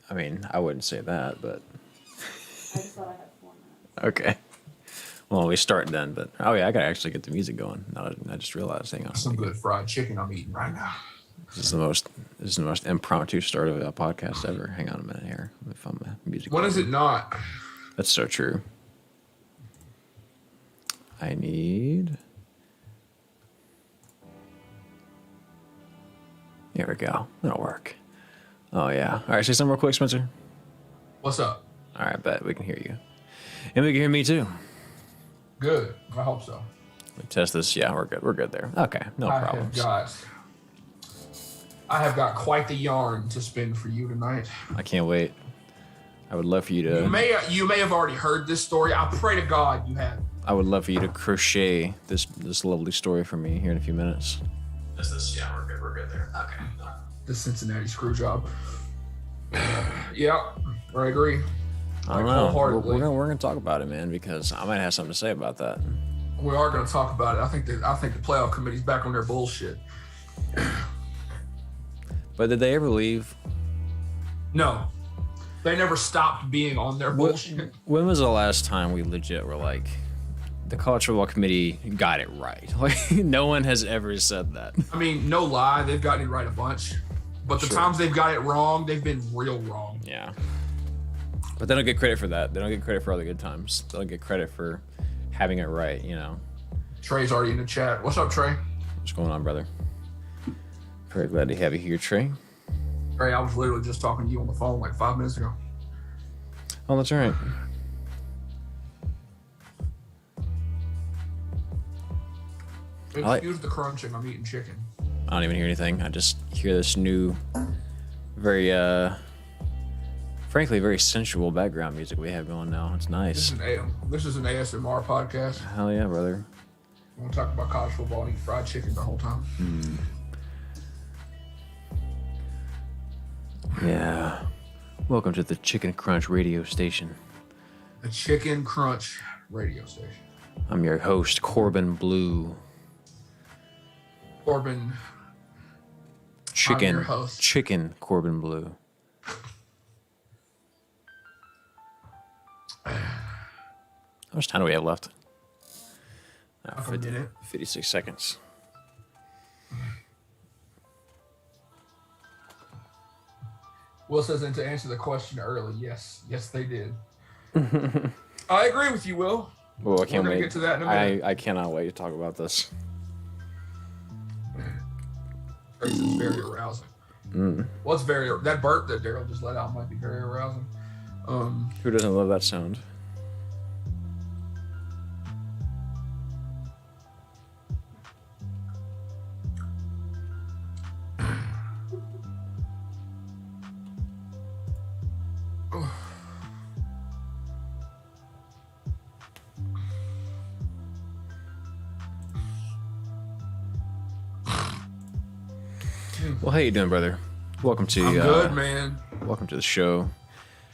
I mean, I wouldn't say that, but... I just thought I had 4 minutes. Okay. Well, we start then, but... Oh, yeah, I gotta actually get the music going. Now I just realized, hang on. Some good fried chicken I'm eating right now. This is the most impromptu start of a podcast ever. Hang on a minute here. Let me find my music. When is it not? That's so true. I need... Here we go. That'll work. Oh, yeah. All right, say something real quick, Spencer. What's up? All right, bet. We can hear you. And we can hear me, too. Good. I hope so. We test this. Yeah, we're good. We're good there. Okay, no problems. I have got quite the yarn to spin for you tonight. I can't wait. I would love for you to... You may have already heard this story. I pray to God you have. I would love for you to crochet this lovely story for me here in a few minutes. Yeah, we're good there. Okay. The Cincinnati screw job. Yeah, I agree. I don't know. We're gonna talk about it, man, because I might have something to say about that. We are gonna talk about it. I think the playoff committee's back on their bullshit. But did they ever leave? No. They never stopped being on their bullshit. When was the last time we legit were like, the college football committee got it right? Like, no one has ever said that. I mean, no lie, they've gotten it right a bunch. But the times they've got it wrong, they've been real wrong. Yeah. But they don't get credit for that. They don't get credit for all the good times. They don't get credit for having it right, you know. Trey's already in the chat. What's up, Trey? What's going on, brother? Very glad to have you here, Trey. Trey, I was literally just talking to you on the phone like 5 minutes ago. Oh, that's right. Excuse the crunching. I'm eating chicken. I don't even hear anything. I just hear this new, very, frankly, very sensual background music we have going now. It's nice. This is an ASMR podcast. Hell yeah, brother. I want to talk about college football and eat fried chicken the whole time. Yeah. Welcome to the Chicken Crunch radio station. The Chicken Crunch radio station. I'm your host, Corbin Blue. Corbin. Chicken. I'm your host. Chicken Corbin Blue. How much time do we have left? 56 seconds. Will says, and to answer the question early, yes, they did. I agree with you, Will. Well, I can't wait. We're gonna get to that in a minute. I cannot wait to talk about this. This is very arousing. That burp that Daryl just let out might be very arousing. Who doesn't love that sound? Well, how you doing, brother? Welcome to. I'm good, man. Welcome to the show.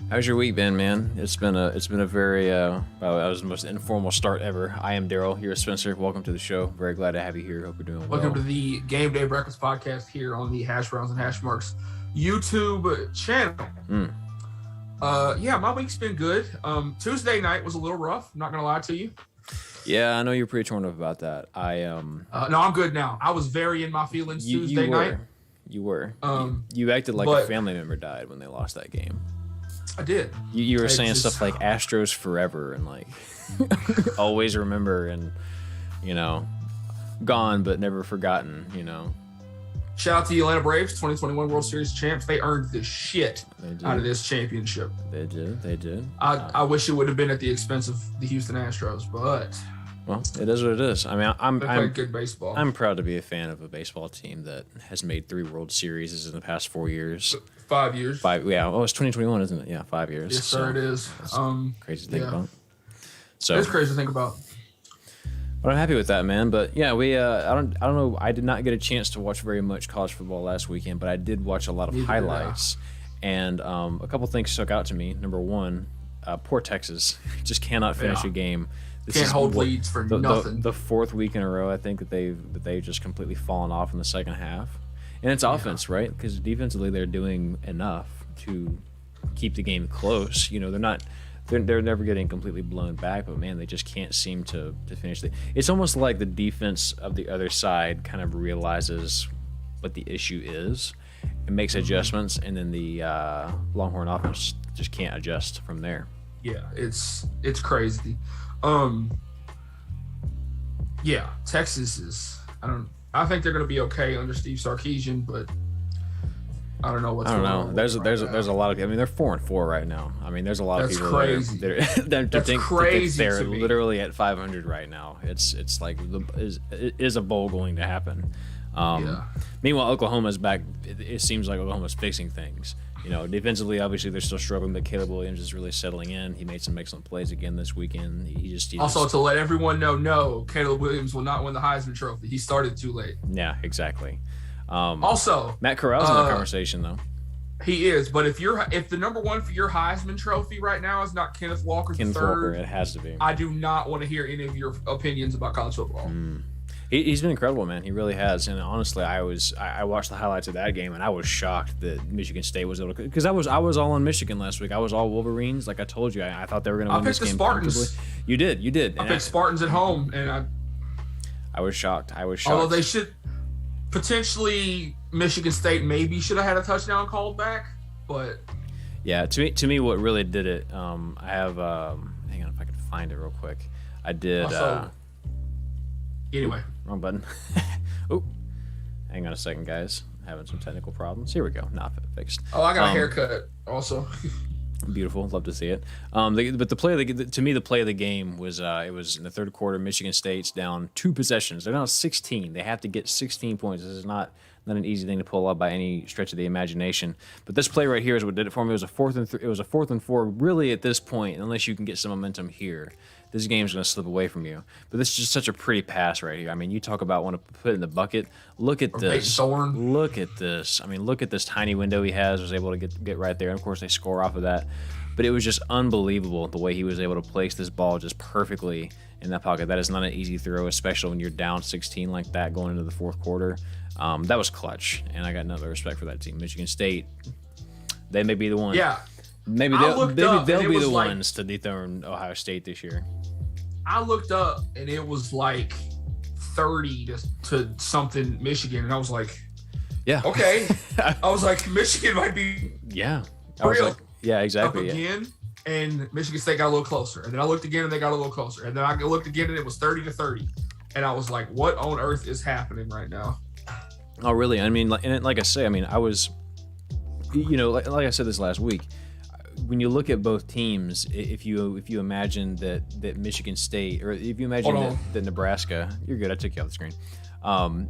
How's your week been, man? It's been a very that was the most informal start ever. I am Daryl. Here, Spencer. Welcome to the show. Very glad to have you here. Hope you're doing well. Welcome to the Gameday Breakfast Podcast here on the Hash Browns and Hash Marks YouTube channel. Yeah, my week's been good. Tuesday night was a little rough. I'm not gonna lie to you. Yeah, I know you're pretty torn up about that. No, I'm good now. I was very in my feelings Tuesday night. You were. You acted like a family member died when they lost that game. I did. You were saying stuff like Astros forever and like always remember and, you know, gone but never forgotten, you know. Shout out to the Atlanta Braves, 2021 World Series champs. They earned the shit out of this championship. They did. I wish it would have been at the expense of the Houston Astros, but... Well, it is what it is. I mean, I'm good baseball. I'm proud to be a fan of a baseball team that has made 3 World Series in the past 4 years. 5 years. 5, yeah. Oh, it's 2021, isn't it? Yeah, 5 years. Yes, sir, it is. Crazy to think about. So it's crazy to think about. But I'm happy with that, man. But yeah, we I don't know. I did not get a chance to watch very much college football last weekend, but I did watch a lot of highlights. And a couple things stuck out to me. Number one, poor Texas just cannot finish a game. Can't hold leads for nothing. The 4th week in a row, I think that they've just completely fallen off in the second half, and it's offense, right? Because defensively they're doing enough to keep the game close. They're not. They're never getting completely blown back, but man, they just can't seem to finish it. It's almost like the defense of the other side kind of realizes what the issue is and makes adjustments, and then the Longhorn offense just can't adjust from there. Yeah, it's crazy. Yeah, Texas is. I think they're going to be okay under Steve Sarkisian, but I don't know what's going on. There's a lot of. I mean, they're 4-4 right now. I mean, there's a lot of people. Crazy. That's crazy. They're literally at 500 right now. It's like is a bowl going to happen? Meanwhile, Oklahoma's back. It seems like Oklahoma's fixing things. Defensively, obviously they're still struggling, but Caleb Williams is really settling in. He made some excellent plays again this weekend. To let everyone know, no, Caleb Williams will not win the Heisman Trophy. He started too late. Yeah, exactly. Also, Matt Corral's in the conversation though. He is, but if the number one for your Heisman Trophy right now is not Kenneth Walker, it has to be. I do not want to hear any of your opinions about college football. He's been incredible, man. He really has. And honestly, I watched the highlights of that game, and I was shocked that Michigan State was able to, because I was all on Michigan last week. I was all Wolverines, like I told you. I thought they were going to win this game comfortably. You did. I picked Spartans at home, and I was shocked. Although they should potentially, Michigan State maybe should have had a touchdown called back, but yeah, to me, what really did it. I have hang on if I can find it real quick. I did. Anyway. Wrong button. Oh, hang on a second, guys. Having some technical problems. Here we go. Not fixed. Oh, I got a haircut also. Beautiful. Love to see it. But the play of the game was it was in the third quarter. Michigan State's down 2 possessions. They're down 16. They have to get 16 points. This is not an easy thing to pull up by any stretch of the imagination. But this play right here is what did it for me. It was a 4th and 4. Really, at this point, unless you can get some momentum here, this game's going to slip away from you. But this is just such a pretty pass right here. I mean, you talk about want to put it in the bucket. Look at this. Look at this. I mean, look at this tiny window he has. Was able to get right there. And of course, they score off of that. But it was just unbelievable the way he was able to place this ball just perfectly in that pocket. That is not an easy throw, especially when you're down 16 like that going into the fourth quarter. That was clutch, and I got nothing but respect for that team. Michigan State, they may be the one. Yeah. Maybe they'll be the ones to dethrone Ohio State this year. I looked up, and it was like 30 to something Michigan, and I was like, yeah, okay. I was like, Michigan might be exactly. Up again, and Michigan State got a little closer. And then I looked again, and they got a little closer. And then I looked again, and it was 30-30. And I was like, what on earth is happening right now? Oh, really? I mean, like I say, I mean, I was, like I said this last week, when you look at both teams, if you imagine that Michigan State, or if you imagine that Nebraska, you're good. I took you off the screen.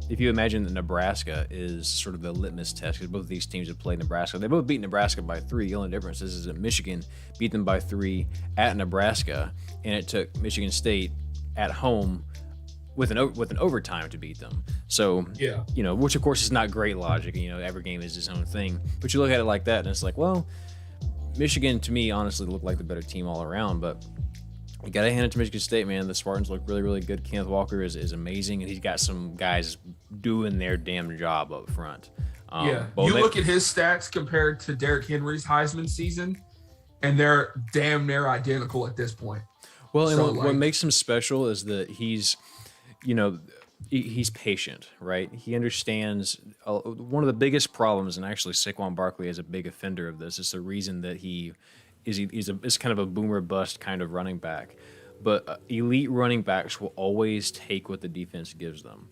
If you imagine that Nebraska is sort of the litmus test, because both of these teams have played Nebraska. They both beat Nebraska by 3. The only difference is that Michigan beat them by 3 at Nebraska, and it took Michigan State at home with an overtime to beat them. So, which of course is not great logic. Every game is its own thing. But you look at it like that, and it's like, well, Michigan to me honestly looked like the better team all around, but you got to hand it to Michigan State, man. The Spartans look really, really good. Kenneth Walker is amazing, and he's got some guys doing their damn job up front. Look at his stats compared to Derrick Henry's Heisman season, and they're damn near identical at this point. Well, and what makes him special is that he's patient, right? He understands one of the biggest problems, and actually Saquon Barkley is a big offender of this. It's the reason that he's kind of a boomer bust kind of running back. But elite running backs will always take what the defense gives them.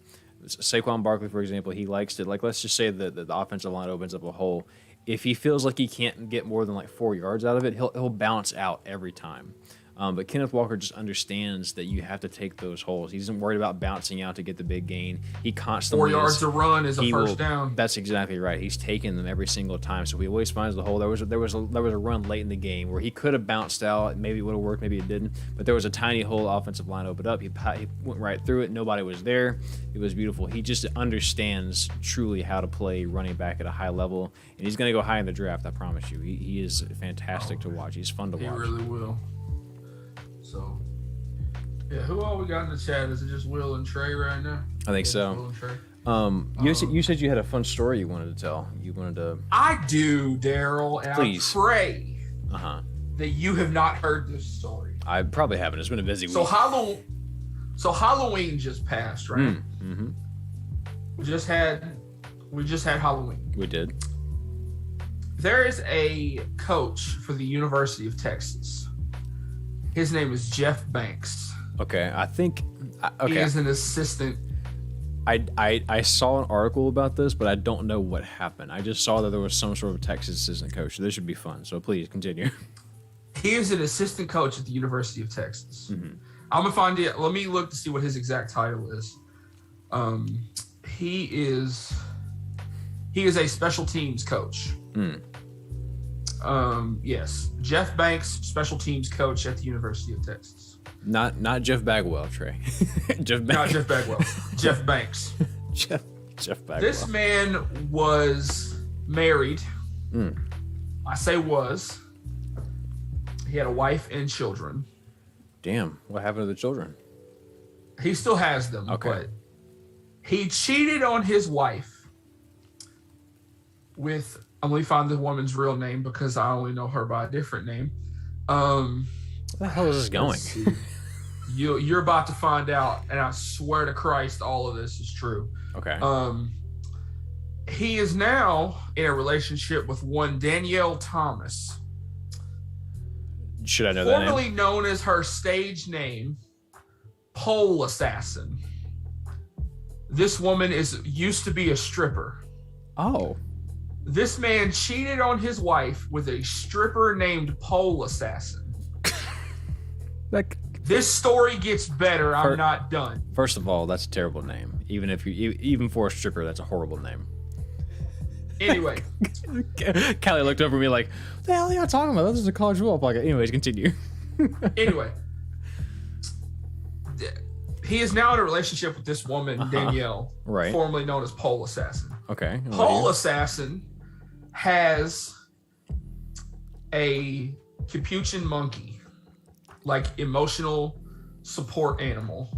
Saquon Barkley, for example, he likes to, let's just say that the offensive line opens up a hole. If he feels like he can't get more than 4 yards out of it, he'll bounce out every time. But Kenneth Walker just understands that you have to take those holes. He isn't worried about bouncing out to get the big gain. He constantly 4 yards to run is a first down. That's exactly right. He's taking them every single time, so he always finds the hole. There was a run late in the game where he could have bounced out. Maybe it would have worked, maybe it didn't. But there was a tiny hole. Offensive line opened up. He went right through it. Nobody was there. It was beautiful. He just understands truly how to play running back at a high level, and he's going to go high in the draft. I promise you. He is fantastic to watch. He's fun to watch. He really will. So, yeah, who all we got in the chat? Is it just Will and Trey right now? I think so. Will and Trey? You said you had a fun story you wanted to tell. You wanted to. I do, Daryl. And please. I pray that you have not heard this story. I probably haven't. It's been a busy week. So Halloween just passed, right? We just had Halloween. We did. There is a coach for the University of Texas. His name is Jeff Banks. Okay, I think. He is an assistant. I saw an article about this, but I don't know what happened. I just saw that there was some sort of Texas assistant coach. So this should be fun. So please continue. He is an assistant coach at the University of Texas. I'm gonna find it. Let me look to see what his exact title is. He is a special teams coach. Yes, Jeff Banks, special teams coach at the University of Texas. Not Jeff Bagwell, Trey. Jeff Banks. Not Jeff Bagwell. Jeff Banks. Jeff Bagwell. This man was married. I say was. He had a wife and children. Damn, what happened to the children? He still has them. Okay. But he cheated on his wife with, I'm going to find the woman's real name because I only know her by a different name. Where the hell is this going? You're about to find out, and I swear to Christ, all of this is true. Okay. He is now in a relationship with one Danielle Thomas. Should I know that name? Formerly known as her stage name, Pole Assassin. This woman used to be a stripper. Oh. This man cheated on his wife with a stripper named Pole Assassin. This story gets better. I'm not done. First of all, that's a terrible name. Even for a stripper, that's a horrible name. Anyway. Callie looked over at me like, what the hell are you talking about? This is a college football podcast. Anyways, continue. Anyway. He is now in a relationship with this woman, Danielle, right, formerly known as Pole Assassin. Okay. Pole Assassin has a Capuchin monkey, like emotional support animal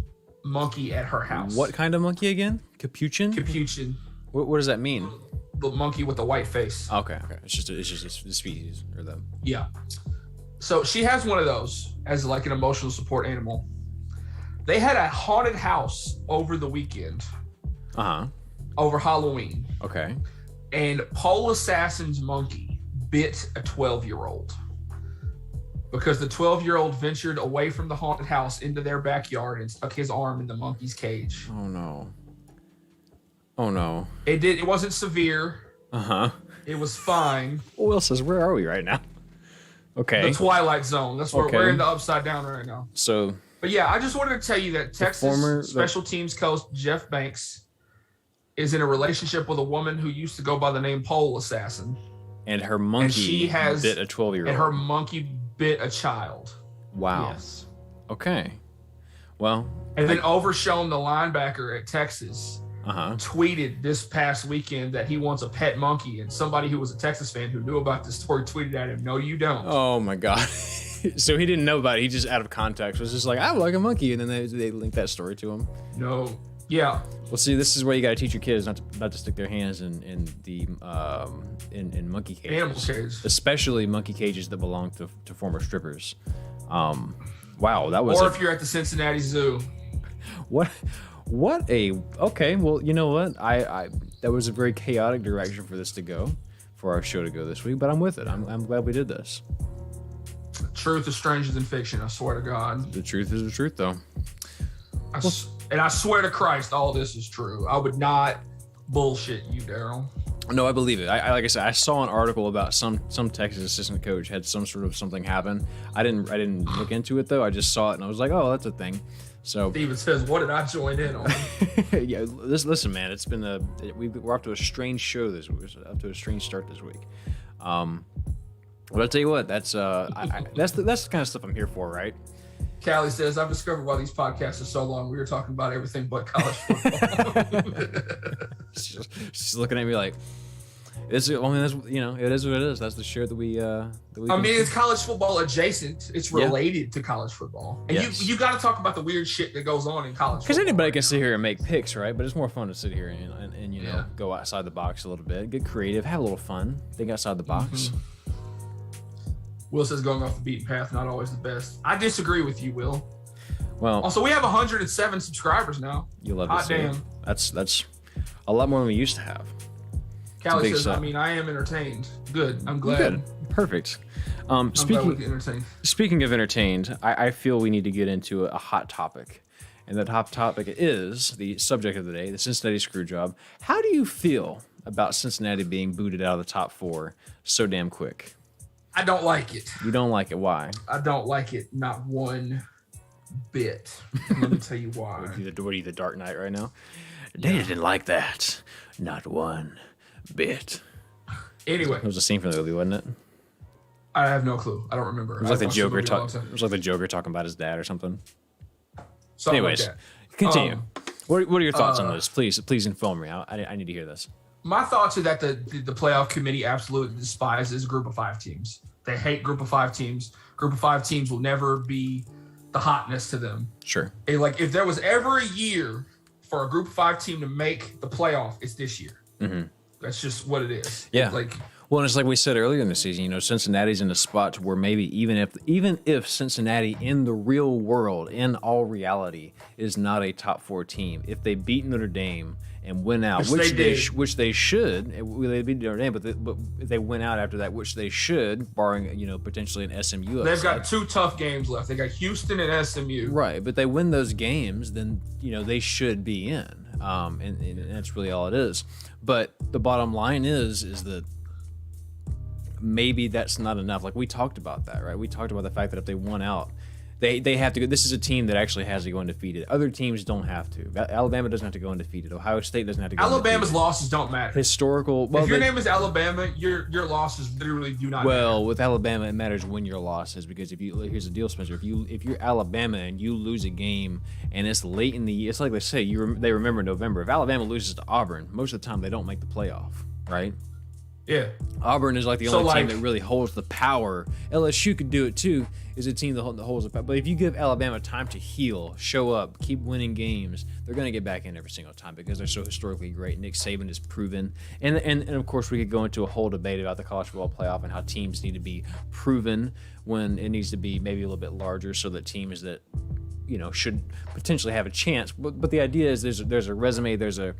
monkey at her house. What kind of monkey again? Capuchin? Capuchin. What does that mean? The monkey with the white face. Okay. It's just the species or the. Yeah. So she has one of those as like an emotional support animal. They had a haunted house over the weekend. Over Halloween. Okay. And Pole Assassin's monkey bit a 12-year-old. Because the 12-year-old ventured away from the haunted house into their backyard and stuck his arm in the monkey's cage. Oh no. It wasn't severe. It was fine. Will says, where are we right now? Okay. The Twilight Zone. That's where we're in the upside down right now. So. But yeah, I just wanted to tell you that Texas special teams coach Jeff Banks is in a relationship with a woman who used to go by the name Pole Assassin. And her monkey bit a 12-year-old. And her monkey bit a child. Wow. Yes. Okay. Well. And then Overshown, the linebacker at Texas, tweeted this past weekend that he wants a pet monkey. And somebody who was a Texas fan who knew about this story tweeted at him, "No, you don't." Oh my God. So he didn't know about it. He just, out of context, was just like, I would like a monkey. And then they linked that story to him. No. Yeah. Well, see, this is where you got to teach your kids not to stick their hands in monkey cages. Animal cages. Especially monkey cages that belong to former strippers. Wow, that was. Or if you're at the Cincinnati Zoo. Okay, well, you know what? That was a very chaotic direction for this to go, for our show to go this week, but I'm with it. I'm glad we did this. Truth is stranger than fiction, I swear to God. The truth is the truth, though. And I swear to Christ, all this is true. I would not bullshit you, Daryl. No, I believe it. Like I said, I saw an article about some Texas assistant coach had some sort of something happen. I didn't look into it though. I just saw it and I was like, oh, that's a thing. So Steven says, what did I join in on? Yeah, listen, man. It's been we're off to a strange show this week. We're up to a strange start this week. But I'll tell you what, that's the kind of stuff I'm here for, right? Callie says, I've discovered why these podcasts are so long. We were talking about everything but college football. She's looking at me like, it is what it is. That's the show that we it's college football adjacent. It's related to college football. And you got to talk about the weird shit that goes on in college football. Because anybody can sit here and make picks, right? But it's more fun to sit here and go outside the box a little bit, get creative, have a little fun, think outside the box. Will says going off the beaten path, not always the best. I disagree with you, Will. Well, also, we have 107 subscribers now. You love to see it. That's a lot more than we used to have. Callie says, I am entertained. Good. I'm glad. Good. Perfect. Speaking of entertained, I feel we need to get into a hot topic. And that hot topic is the subject of the day, the Cincinnati Screwjob. How do you feel about Cincinnati being booted out of the top 4 so damn quick? I don't like it. You don't like it. Why? I don't like it. Not one bit. Let me tell you why. What are you, the Dark Knight right now? They didn't like that. Not one bit. Anyway. It was a scene from the movie, wasn't it? I have no clue. I don't remember. It was like the Joker talking about his dad or something. Anyways, like continue. What are your thoughts on this? Please inform me. I need to hear this. My thoughts are that the playoff committee absolutely despises group of 5 teams. They hate group of 5 teams. Group of 5 teams will never be the hotness to them. Sure. If there was ever a year for a group of 5 team to make the playoff, it's this year. Mm-hmm. That's just what it is. Yeah. Well, and it's like we said earlier in the season, Cincinnati's in a spot where maybe even if Cincinnati in the real world, in all reality, is not a top 4 team, if they beat Notre Dame and win out, which they should, they beat Notre Dame, but if they win out after that, which they should, barring potentially an SMU upset. They've got 2 tough games left. They got Houston and SMU. Right, but they win those games, then they should be in, and that's really all it is. But the bottom line is that maybe that's not enough. Like we talked about that, right? We talked about the fact that if they won out, they have to go. This is a team that actually has to go undefeated. Other teams don't have to. Alabama doesn't have to go undefeated. Ohio State doesn't have to go Alabama's undefeated. losses don't matter. If your name is Alabama, your losses literally do not matter. Well, with Alabama, it matters when your loss is, because here's the deal, Spencer. If you're Alabama and you lose a game and it's late in the year, it's like they say they remember November. If Alabama loses to Auburn, most of the time they don't make the playoff, right? Yeah. Auburn is like the only team that really holds the power. LSU could do it too, is a team that holds the power. But if you give Alabama time to heal, show up, keep winning games, they're going to get back in every single time because they're so historically great. Nick Saban is proven. And of course, we could go into a whole debate about the college football playoff and how teams need to be proven when it needs to be maybe a little bit larger so that teams that should potentially have a chance. But the idea is there's a resume, there's a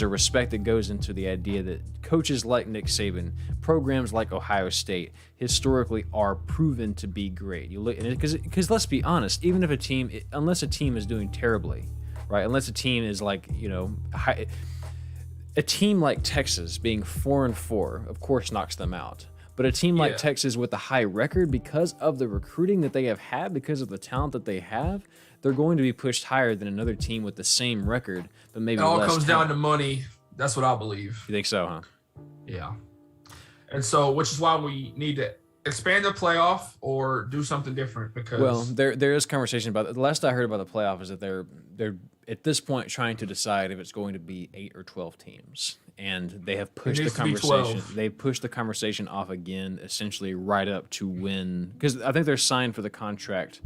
respect that goes into the idea that coaches like Nick Saban, programs like Ohio State, historically are proven to be great. You look because let's be honest, even if unless a team is doing terribly, right? Unless a team is like a team like Texas being 4-4, of course knocks them out. But a team like Texas with a high record, because of the recruiting that they have had, because of the talent that they have, they're going to be pushed higher than another team with the same record, but maybe less. It all comes down to money. That's what I believe. You think so, huh? Yeah. And so, which is why we need to expand the playoff or do something different, because there is conversation about it. The last I heard about the playoff is that they're at this point trying to decide if it's going to be 8 or 12 teams. And they have pushed the conversation. They pushed the conversation off again, essentially right up to when, because I think they're signed for the contract.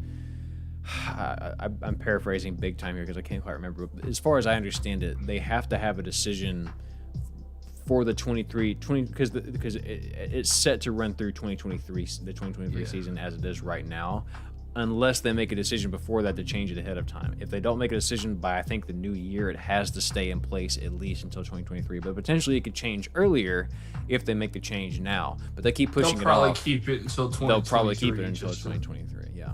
I'm paraphrasing big time here because I can't quite remember. But as far as I understand it, they have to have a decision for the 20 because it's set to run through 2023, the 2023 season as it is right now, unless they make a decision before that to change it ahead of time. If they don't make a decision by, I think, the new year, it has to stay in place at least until 2023. But potentially it could change earlier if they make the change now. But they keep pushing it off. They'll probably keep it until 2023. They'll probably keep it until 2023, yeah.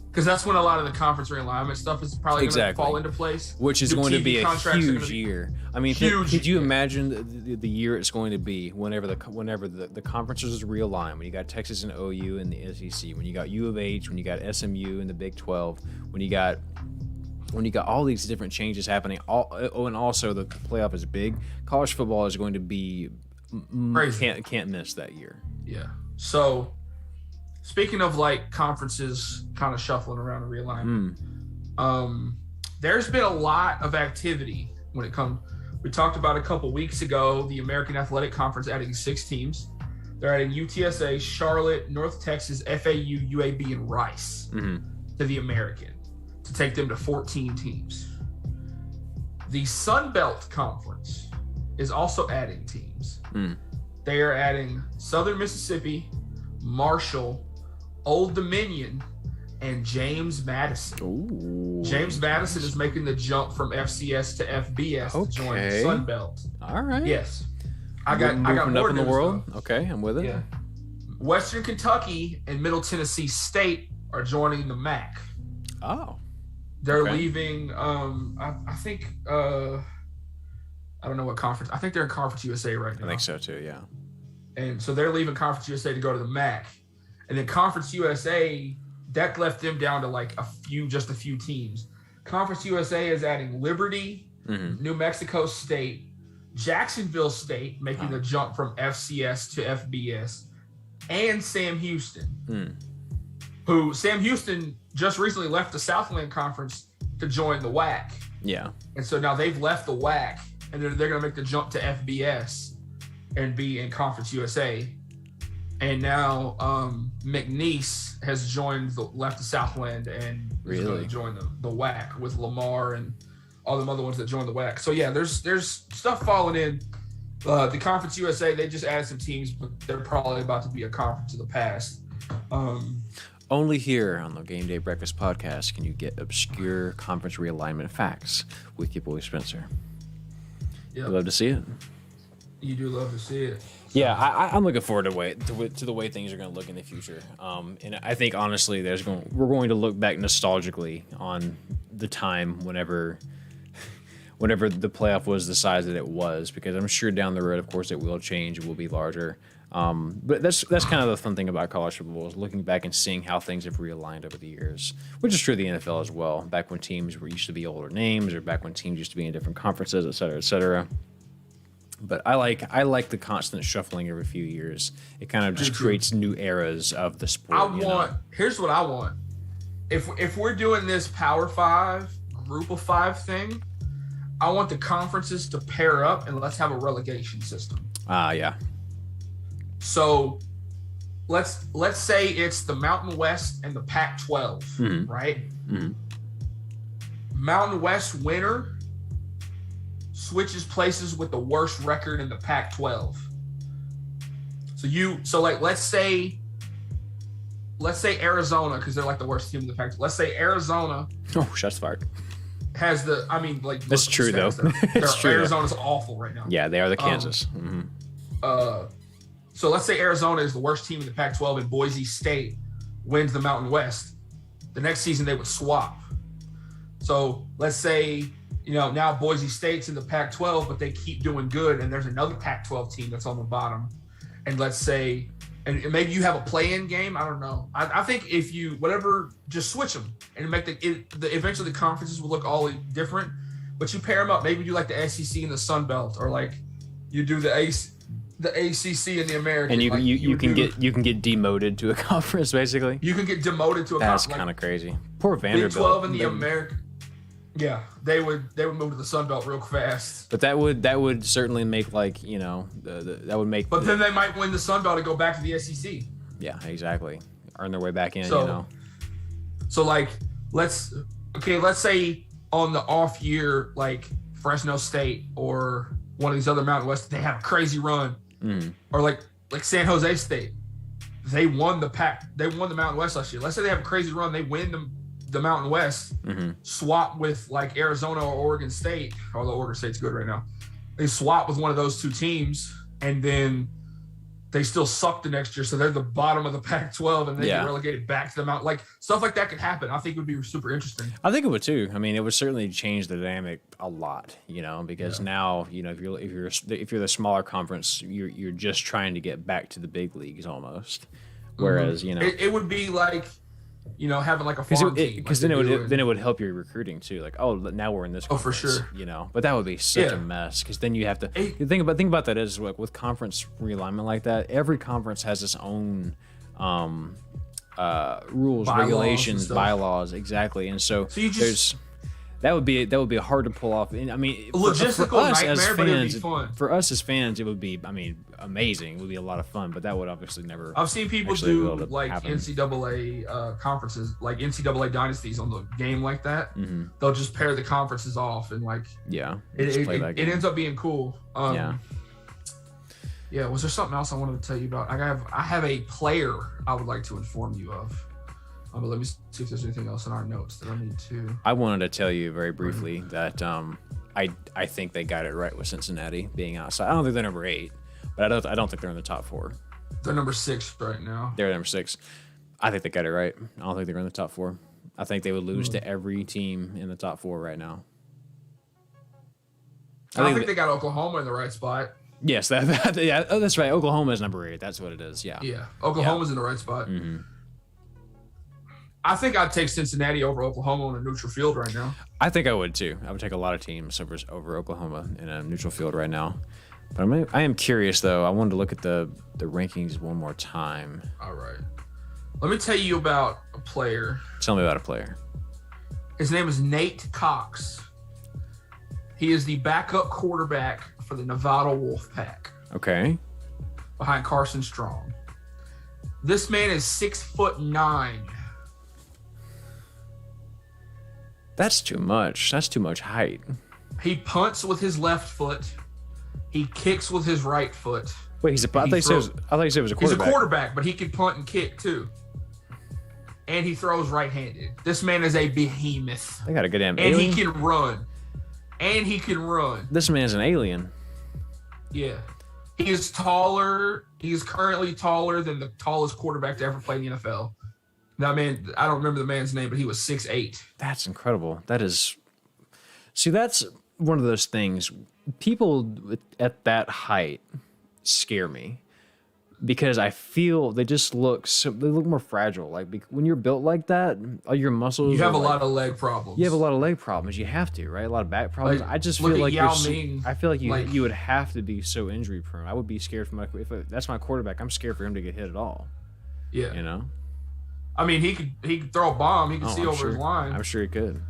Because that's when a lot of the conference realignment stuff is probably going to fall into place. Which is going to be a huge year. I mean, could you imagine the year it's going to be whenever the conferences realign, when you got Texas and OU in the SEC, when you got U of H, when you got SMU in the Big 12, when you got all these different changes happening, and also the playoff is big, college football is going to be crazy. Can't miss that year. Yeah. So, speaking of like conferences kind of shuffling around and realignment, there's been a lot of activity when it comes. We talked about a couple weeks ago, the American Athletic Conference adding 6 teams. They're adding UTSA, Charlotte, North Texas, FAU, UAB, and Rice to the American to take them to 14 teams. The Sun Belt Conference is also adding teams. They are adding Southern Mississippi, Marshall, Old Dominion and James Madison. Ooh. James Madison is making the jump from FCS to FBS to join the Sun Belt. All right. Yes. I got more up in the world. though. Okay, I'm with it. Yeah. Western Kentucky and Middle Tennessee State are joining the MAC. Oh. They're leaving. I think. I don't know what conference. I think they're in Conference USA right now. I think so too. Yeah. And so they're leaving Conference USA to go to the MAC, and then Conference USA that left them down to like just a few teams. Conference USA is adding Liberty, New Mexico State, Jacksonville State, making the jump from FCS to FBS, and Sam Houston, who Sam Houston just recently left the Southland Conference to join the WAC. Yeah. And so now they've left the WAC, and they're going to make the jump to FBS and be in Conference USA. And now McNeese has left the Southland and is going to join the WAC with Lamar and all them other ones that joined the WAC. So yeah, there's stuff falling in. The Conference USA, they just added some teams, but they're probably about to be a conference of the past. Only here on the Gameday Breakfast Podcast can you get obscure conference realignment facts with your boy Spencer. Yep. I love to see it. You do love to see it. Yeah, I'm looking forward to the way things are going to look in the future. And I think honestly, we're going to look back nostalgically on the time whenever the playoff was the size that it was, because I'm sure down the road, of course, it will change. It will be larger. But that's kind of the fun thing about college football, is looking back and seeing how things have realigned over the years, which is true of the NFL as well. Back when teams used to be older names, or back when teams used to be in different conferences, et cetera, et cetera. But I like the constant shuffling every few years. It kind of just creates new eras of the sport. Here's what I want. If we're doing this Power 5, Group of 5 thing, I want the conferences to pair up and let's have a relegation system. Yeah. So let's say it's the Mountain West and the Pac-12, right? Mm-hmm. Mountain West winner switches places with the worst record in the Pac-12. So let's say Arizona, because they're like the worst team in the Pac-12. Let's say Arizona. Oh, shots fired. Has that's true though. That's true. Arizona's awful right now. Yeah, they are the Kansas. So let's say Arizona is the worst team in the Pac-12 and Boise State wins the Mountain West. The next season they would swap. So let's say, now Boise State's in the Pac-12, but they keep doing good, and there's another Pac-12 team that's on the bottom. And let's say, and maybe you have a play-in game. I don't know. I think if you just switch them and make eventually the conferences will look all different. But you pair them up. Maybe do like the SEC and the Sun Belt, or like you do the ACC and the American. And you can get demoted to a conference basically. You can get demoted to a conference. That's kind of crazy. Poor Vanderbilt. Big 12 and the American. Yeah, they would move to the Sun Belt real fast. But that would certainly make that would make. But then they might win the Sun Belt and go back to the SEC. Yeah, exactly. Earn their way back in. So let's say on the off year, like Fresno State or one of these other Mountain West, they have a crazy run, or like San Jose State, they won the Mountain West last year. Let's say they have a crazy run, they win the Mountain West, swap with like Arizona or Oregon State, although Oregon State's good right now. They swap with one of those two teams, and then they still suck the next year, so they're the bottom of the Pac-12, and they get relegated back to the Mountain. Like stuff like that could happen. I think it would be super interesting. I think it would too. I mean, it would certainly change the dynamic a lot, because now, if you're the smaller conference, you're just trying to get back to the big leagues almost. Whereas, it would be like, having like a farm team. Because then it would help your recruiting too. Like, now we're in this conference, for sure. But that would be such a mess, because then you have to think about that is like with conference realignment like that. Every conference has its own rules, regulations, bylaws, exactly. And so that would be hard to pull off. And I mean, logistical for us nightmare, as fans, but it'd be fun. For us as fans, it would be, amazing. It would be a lot of fun, but that would obviously never. I've seen people do like NCAA conferences, like NCAA dynasties on the game like that. They'll just pair the conferences off and it ends up being cool. Yeah, was there something else I wanted to tell you about? I have a player I would like to inform you of. But let me see if there's anything else in our notes that I need to. I wanted to tell you very briefly that I think they got it right with Cincinnati being outside. I don't think they're number 8, but I don't think they're in the top 4. They're number 6 right now. They're number 6. I think they got it right. I don't think they're in the top 4. I think they would lose to every team in the top 4 right now. I think they got Oklahoma in the right spot. Yes, yeah, that's right. Oklahoma is number 8. That's what it is. Yeah. Yeah, Oklahoma's in the right spot. Mm-hmm. I think I'd take Cincinnati over Oklahoma on a neutral field right now. I think I would too. I would take a lot of teams over Oklahoma in a neutral field right now. But I am curious though. I wanted to look at the rankings one more time. All right. Let me tell you about a player. Tell me about a player. His name is Nate Cox. He is the backup quarterback for the Nevada Wolfpack. Okay. Behind Carson Strong. This man is 6'9". That's too much. That's too much height. He punts with his left foot. He kicks with his right foot. Wait, I thought you said it was a quarterback. He's a quarterback, but he can punt and kick too. And he throws right-handed. This man is a behemoth. They got a good damn alien. alien. And he can run. This man's an alien. Yeah. He is taller. He is currently taller than the tallest quarterback to ever play in the NFL. That man, I don't remember the man's name, but he was 6'8". That's incredible. That is. See, that's one of those things. People at that height scare me because I feel they just look they look more fragile. Like when you're built like that, all your muscles. You have a lot of leg problems. You have a lot of leg problems. You have to, right? A lot of back problems. I just feel like I feel like you would have to be so injury prone. I would be scared for if that's my quarterback. I'm scared for him to get hit at all. Yeah, you know. I mean, he could throw a bomb. He could see over his line. I'm sure he could.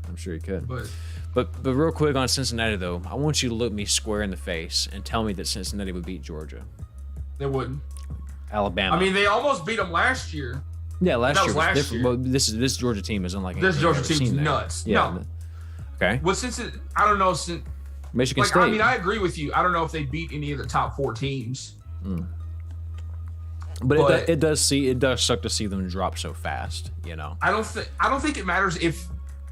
But real quick on Cincinnati, though, I want you to look me square in the face and tell me that Cincinnati would beat Georgia. They wouldn't. Alabama. I mean, they almost beat them last year. Yeah, last year was different. Well, this Georgia team is unlike this Georgia team's nuts. Yeah. No. Okay. Well, I don't know. Michigan State. I mean, I agree with you. I don't know if they beat any of the top 4 teams. But it does suck to see them drop so fast. You know. I don't think it matters if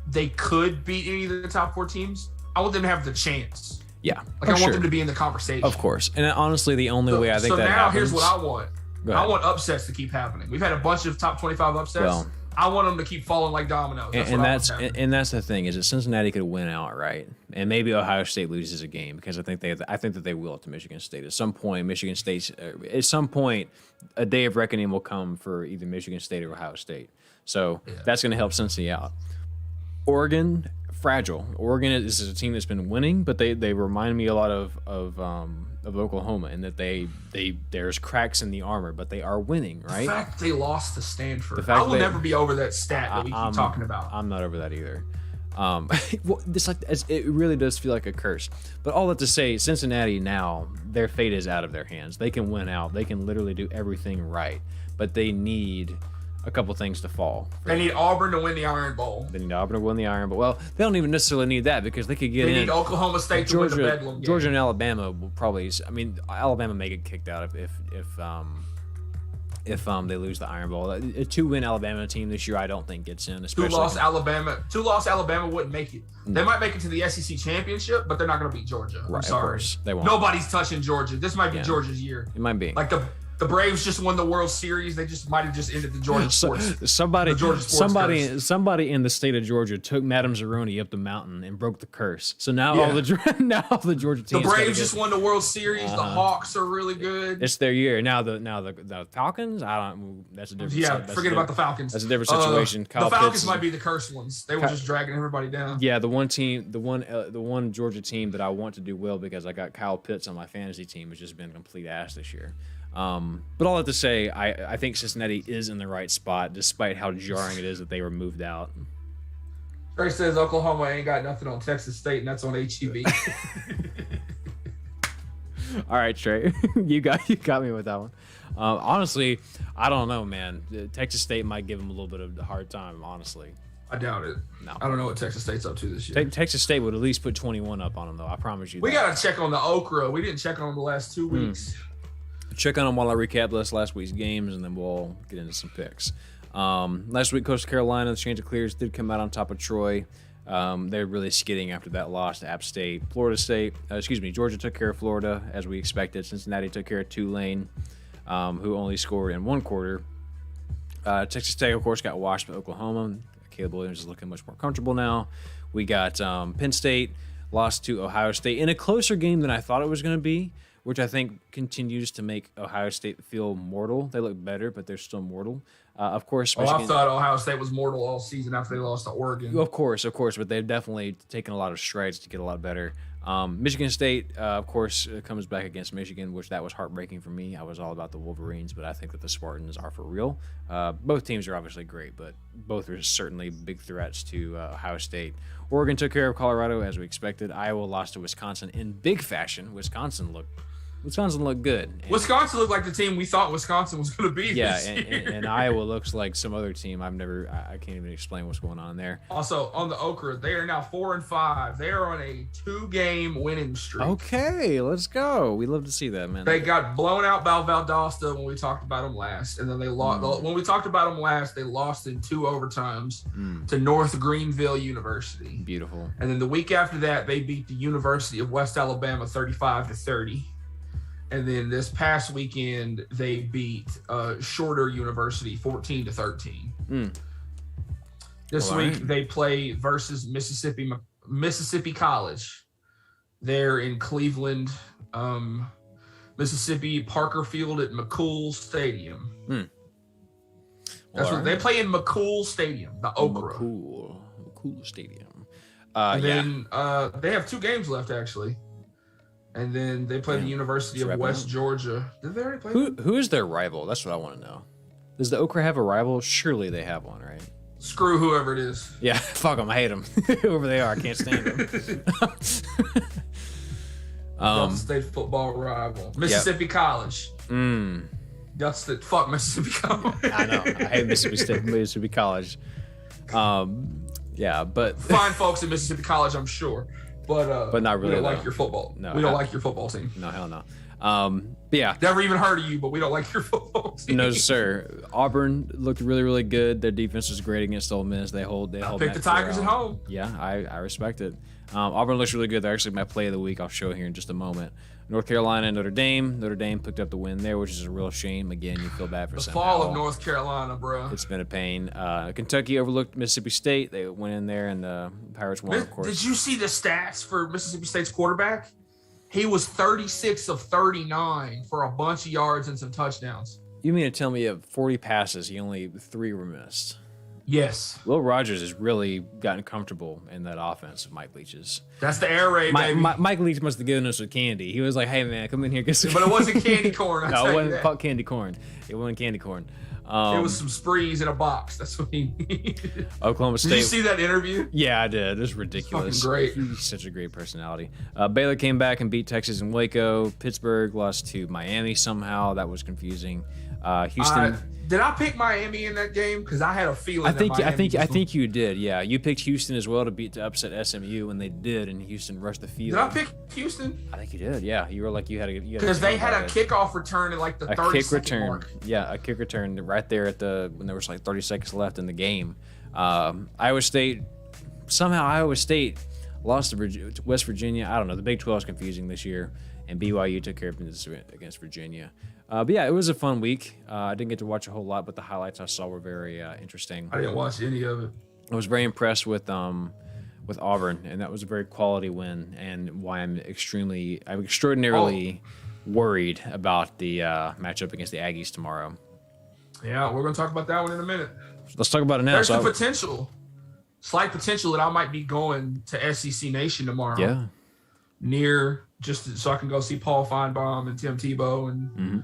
they could beat any of the top 4 teams. I want them to have the chance. Yeah. Like I want them to be in the conversation. Of course. And honestly, the only way I think that happens. So now here's what I want. I want upsets to keep happening. We've had a bunch of top 25 upsets. Well, I want them to keep falling like dominoes. That's the thing is that Cincinnati could win outright, and maybe Ohio State loses a game because I think that they will to Michigan State at some point. A day of reckoning will come for either Michigan State or Ohio State. So that's going to help Cincy out. Oregon, fragile. Oregon is a team that's been winning, but they remind me a lot of Oklahoma in that there's cracks in the armor, but they are winning, right? The fact they lost to Stanford. I will never be over that stat that we keep talking about. I'm not over that either. It really does feel like a curse. But all that to say, Cincinnati now, their fate is out of their hands. They can win out. They can literally do everything right, but they need a couple things to fall. They need Auburn to win the Iron Bowl. Well, they don't even necessily need that because they could get in. They need Oklahoma State to win the Bedlam game. Georgia and Alabama will probably. I mean, Alabama may get kicked out if they lose the Iron Bowl. A 2-win Alabama team this year, I don't think gets in. Two-loss Alabama wouldn't make it. They might make it to the SEC championship, but they're not going to beat Georgia. I'm sorry, they won't. Nobody's touching Georgia. This might be Georgia's year. It might be. Like the Braves just won the World Series. They just might have just ended the Georgia sports. Somebody in the state of Georgia took Madame Zeroni up the mountain and broke the curse. So now all the Georgia teams. The Braves just won the World Series. The Hawks are really good. It's their year now. The Falcons. That's a different. Yeah, forget about the Falcons. That's a different situation. The Falcons might be the cursed ones. They were just dragging everybody down. Yeah, the one Georgia team that I want to do well because I got Kyle Pitts on my fantasy team has just been a complete ass this year. But all that to say, I think Cincinnati is in the right spot, despite how jarring it is that they were moved out. Trey says Oklahoma ain't got nothing on Texas State, and that's on HEB. All right, Trey, you got me with that one. Honestly, I don't know, man. Texas State might give them a little bit of a hard time. Honestly, I doubt it. No, I don't know what Texas State's up to this year. Texas State would at least put 21 up on them, though. I promise you. We got to check on the okra. We didn't check on them the last 2 weeks. check on them while I recap last week's games, and then we'll get into some picks. Last week, Coastal Carolina, the Chanticleers did come out on top of Troy. They're really skidding after that loss to App State. Georgia took care of Florida, as we expected. Cincinnati took care of Tulane, who only scored in one quarter. Texas Tech, of course, got washed by Oklahoma. Caleb Williams is looking much more comfortable now. We got Penn State lost to Ohio State in a closer game than I thought it was going to be, which I think continues to make Ohio State feel mortal. They look better, but they're still mortal. Of course, Michigan, I thought Ohio State was mortal all season after they lost to Oregon. Of course, but they've definitely taken a lot of strides to get a lot better. Michigan State, of course, comes back against Michigan, which that was heartbreaking for me. I was all about the Wolverines, but I think that the Spartans are for real. Both teams are obviously great, but both are certainly big threats to Ohio State. Oregon took care of Colorado, as we expected. Iowa lost to Wisconsin in big fashion. Wisconsin looked good. And Wisconsin looked like the team we thought Wisconsin was going to be. Yeah, and Iowa looks like some other team. I can't even explain what's going on there. Also, on the Okra, they are now 4-5. They are on a 2-game winning streak. Okay, let's go. We love to see that, man. They got blown out by Valdosta when we talked about them last, and then they lost. When we talked about them last, they lost in 2 overtimes to North Greenville University. Beautiful. And then the week after that, they beat the University of West Alabama 35-30. And then this past weekend, they beat Shorter University 14-13. This week, they play versus Mississippi College. They're in Cleveland, Mississippi, Parker Field at McCool Stadium. That's what they play in McCool Stadium, the Okra. McCool Stadium. And then they have 2 games left, actually. And then they play the University of West Georgia. Did they already play? Who is their rival? That's what I want to know. Does the Okra have a rival? Surely they have one, right? Screw whoever it is. Yeah, fuck them. I hate them. Whoever they are, I can't stand them. Delta State football rival. Mississippi College. Delta State. Fuck Mississippi College. I know. I hate Mississippi College. Yeah, but fine folks at Mississippi College, I'm sure. But not really. We don't like your football. No, we don't like your football team. No, hell no. But yeah. Never even heard of you, but we don't like your football team. No, sir. Auburn looked really, really good. Their defense was great against Ole Miss. They hold. Pick the Tigers at home. Yeah, I respect it. Auburn looks really good. They're actually my play of the week. I'll show here in just a moment. North Carolina and Notre Dame. Notre Dame picked up the win there, which is a real shame. Again, you feel bad for the fall of North Carolina, bro. It's been a pain. Kentucky overlooked Mississippi State. They went in there, and the Pirates won, of course. Did you see the stats for Mississippi State's quarterback? He was 36 of 39 for a bunch of yards and some touchdowns. You mean to tell me of 40 passes, he only 3 were missed? Yes. Will Rogers has really gotten comfortable in that offense of Mike Leach's. That's the air raid, baby. Mike Leach must have given us with candy. He was like, hey, man, come in here, get some. But it wasn't candy corn. No, it wasn't candy corn. It wasn't candy corn. It was some sprees in a box. That's what he needed. Oklahoma State. Did you see that interview? Yeah, I did. It was ridiculous. It's fucking great. He's such a great personality. Baylor came back and beat Texas in Waco. Pittsburgh lost to Miami somehow. That was confusing. Houston. Did I pick Miami in that game? Because I had a feeling. I think you did. Yeah, you picked Houston as well to upset SMU, and they did, and Houston rushed the field. Did I pick Houston? I think you did. Yeah, you were like you had a because they had a kickoff return at like the 30-second mark. Yeah, a kick return right there when there was like 30 seconds left in the game. Iowa State lost to West Virginia. I don't know. The Big 12 is confusing this year, and BYU took care of business against Virginia. But yeah, it was a fun week. I didn't get to watch a whole lot, but the highlights I saw were very interesting. I didn't watch any of it. I was very impressed with Auburn, and that was a very quality win, and why I'm extraordinarily worried about the matchup against the Aggies tomorrow. Yeah, we're going to talk about that one in a minute. Let's talk about it now. There's the slight potential that I might be going to SEC Nation tomorrow. Yeah. Just so I can go see Paul Feinbaum and Tim Tebow and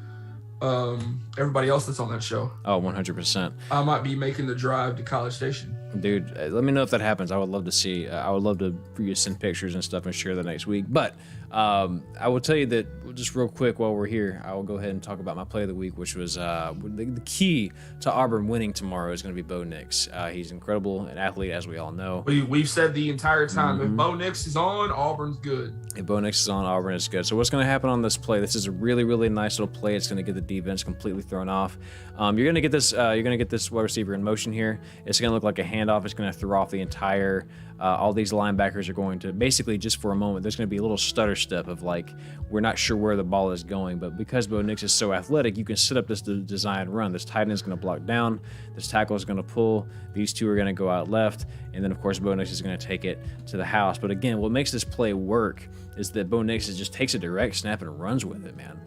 everybody else that's on that show. Oh, 100%. I might be making the drive to College Station. Dude, let me know if that happens. I would love to see. I would love for you to send pictures and stuff and share that next week. But I will tell you that just real quick while we're here, I will go ahead and talk about my play of the week, which was the key to Auburn winning tomorrow is going to be Bo Nix. He's incredible, an athlete, as we all know. We've said the entire time, if Bo Nix is on, Auburn's good. If Bo Nix is on, Auburn is good. So what's going to happen on this play? This is a really, really nice little play. It's going to get the defense completely thrown off. You're going to get this. You're going to get this wide receiver in motion here. It's going to look like a handoff. It's going to throw off the entire. All these linebackers are going to basically just for a moment. There's going to be a little stutter step of like we're not sure where the ball is going, but because Bo Nix is so athletic, you can set up this design run. This tight end is going to block down. This tackle is going to pull. These two are going to go out left, and then of course Bo Nix is going to take it to the house. But again, what makes this play work is that Bo Nix just takes a direct snap and runs with it, man.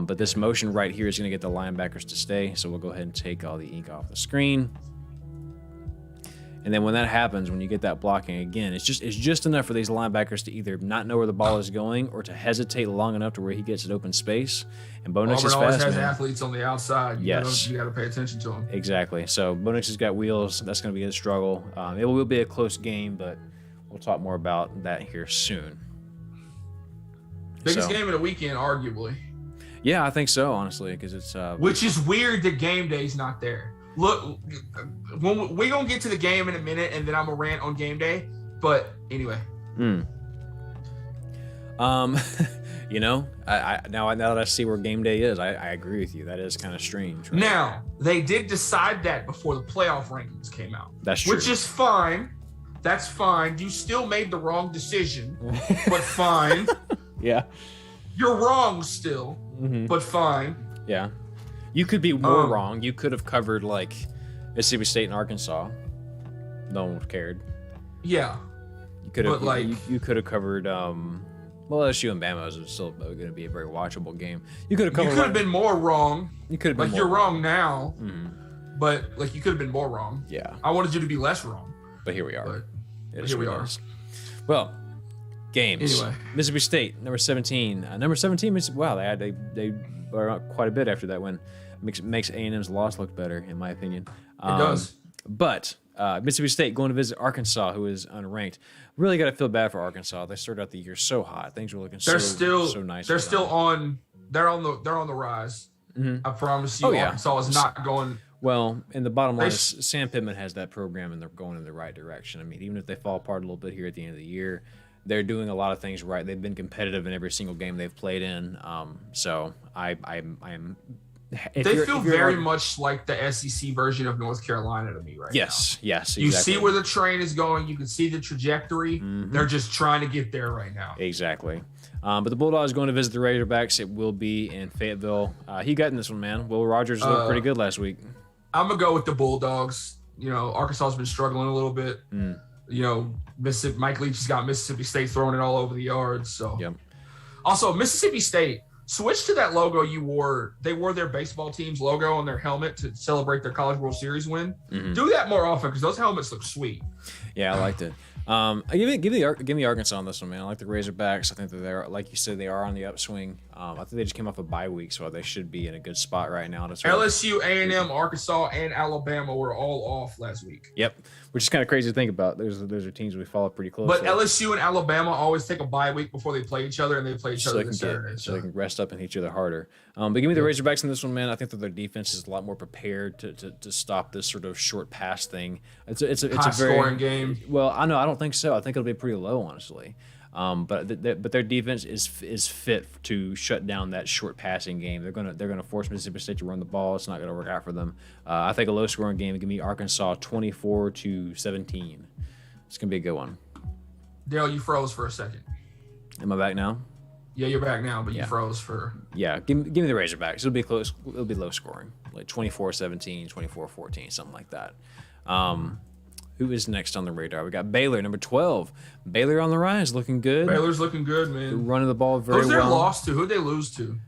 But this motion right here is going to get the linebackers to stay. So we'll go ahead and take all the ink off the screen. And then when that happens, when you get that blocking again, it's just enough for these linebackers to either not know where the ball is going or to hesitate long enough to where he gets an open space. And Bo Nix is fast. Auburn always has athletes on the outside. Yes. You got to pay attention to them. Exactly. So Bo Nix has got wheels. That's going to be a struggle. It will be a close game, but we'll talk more about that here soon. Biggest game of the weekend, arguably. Yeah, I think so, honestly, because it's which is weird that game day's not there. Look, when we're gonna get to the game in a minute, and then I'm gonna rant on game day. But anyway, you know, I now that I see where game day is, I agree with you. That is kind of strange. Right? Now they did decide that before the playoff rankings came out. That's true. Which is fine. That's fine. You still made the wrong decision, but fine. Yeah. You're wrong still, but fine. Yeah. You could be more wrong. You could have covered like Mississippi State and Arkansas. No one cared. Yeah. You could have you could have covered LSU and Bama is still going to be a very watchable game. You could have covered. You could have been more wrong. You could have been like more you're wrong now, but like you could have been more wrong. Yeah. I wanted you to be less wrong. But here we are. Here we are. Well, games. Anyway. Mississippi State, number 17. Number 17, wow, they are up quite a bit after that win. Makes A&M's loss look better, in my opinion. It does. But Mississippi State going to visit Arkansas, who is unranked. Really got to feel bad for Arkansas. They started out the year so hot. Things were looking so nice. They're still on. They're on the rise. I promise you, Arkansas is not going. Well, and the bottom line is Sam Pittman has that program, and they're going in the right direction. I mean, even if they fall apart a little bit here at the end of the year, they're doing a lot of things right. They've been competitive in every single game they've played in. So I'm. They feel very much like the SEC version of North Carolina to me right now. Yes, exactly. You see where the train is going. You can see the trajectory. They're just trying to get there right now. Exactly. But the Bulldogs going to visit the Razorbacks. It will be in Fayetteville. He got in this one, man. Will Rogers looked pretty good last week. I'm going to go with the Bulldogs. You know, Arkansas has been struggling a little bit. You know, Mike Leach has got Mississippi State throwing it all over the yards. So, Also, Mississippi State, switch to that logo you wore. They wore their baseball team's logo on their helmet to celebrate their College World Series win. Do that more often because those helmets look sweet. Yeah, I liked it. Give me Arkansas on this one, man. I like the Razorbacks. I think that they're, like you said, they are on the upswing. I think they just came off a bye week, so they should be in a good spot right now. LSU, A&M, Arkansas, and Alabama were all off last week. Yep, which is kind of crazy to think about. Those are teams we follow pretty closely. But LSU and Alabama always take a bye week before they play each other, and they play each other this Saturday. So they can rest up and hit each other harder. But give me the Razorbacks in this one, man. I think that their defense is a lot more prepared to stop this sort of short pass thing. It's a very scoring game. Well, I don't think so. I think it'll be pretty low, honestly. But their defense is fit to shut down that short passing game. They're gonna force Mississippi State to run the ball. It's not gonna work out for them. I think a low scoring game. Give me Arkansas 24-17. It's gonna be a good one. Dale, you froze for a second. Am I back now? Yeah, you're back now, but you froze for. Yeah, give me the Razorbacks. It'll be close. It'll be low scoring, like 24-17, 24-14, something like that. Who is next on the radar? We got Baylor, number 12. Baylor on the rise, looking good. Baylor's looking good, man. They're running the ball very well. Who's their loss to? Who'd they lose to?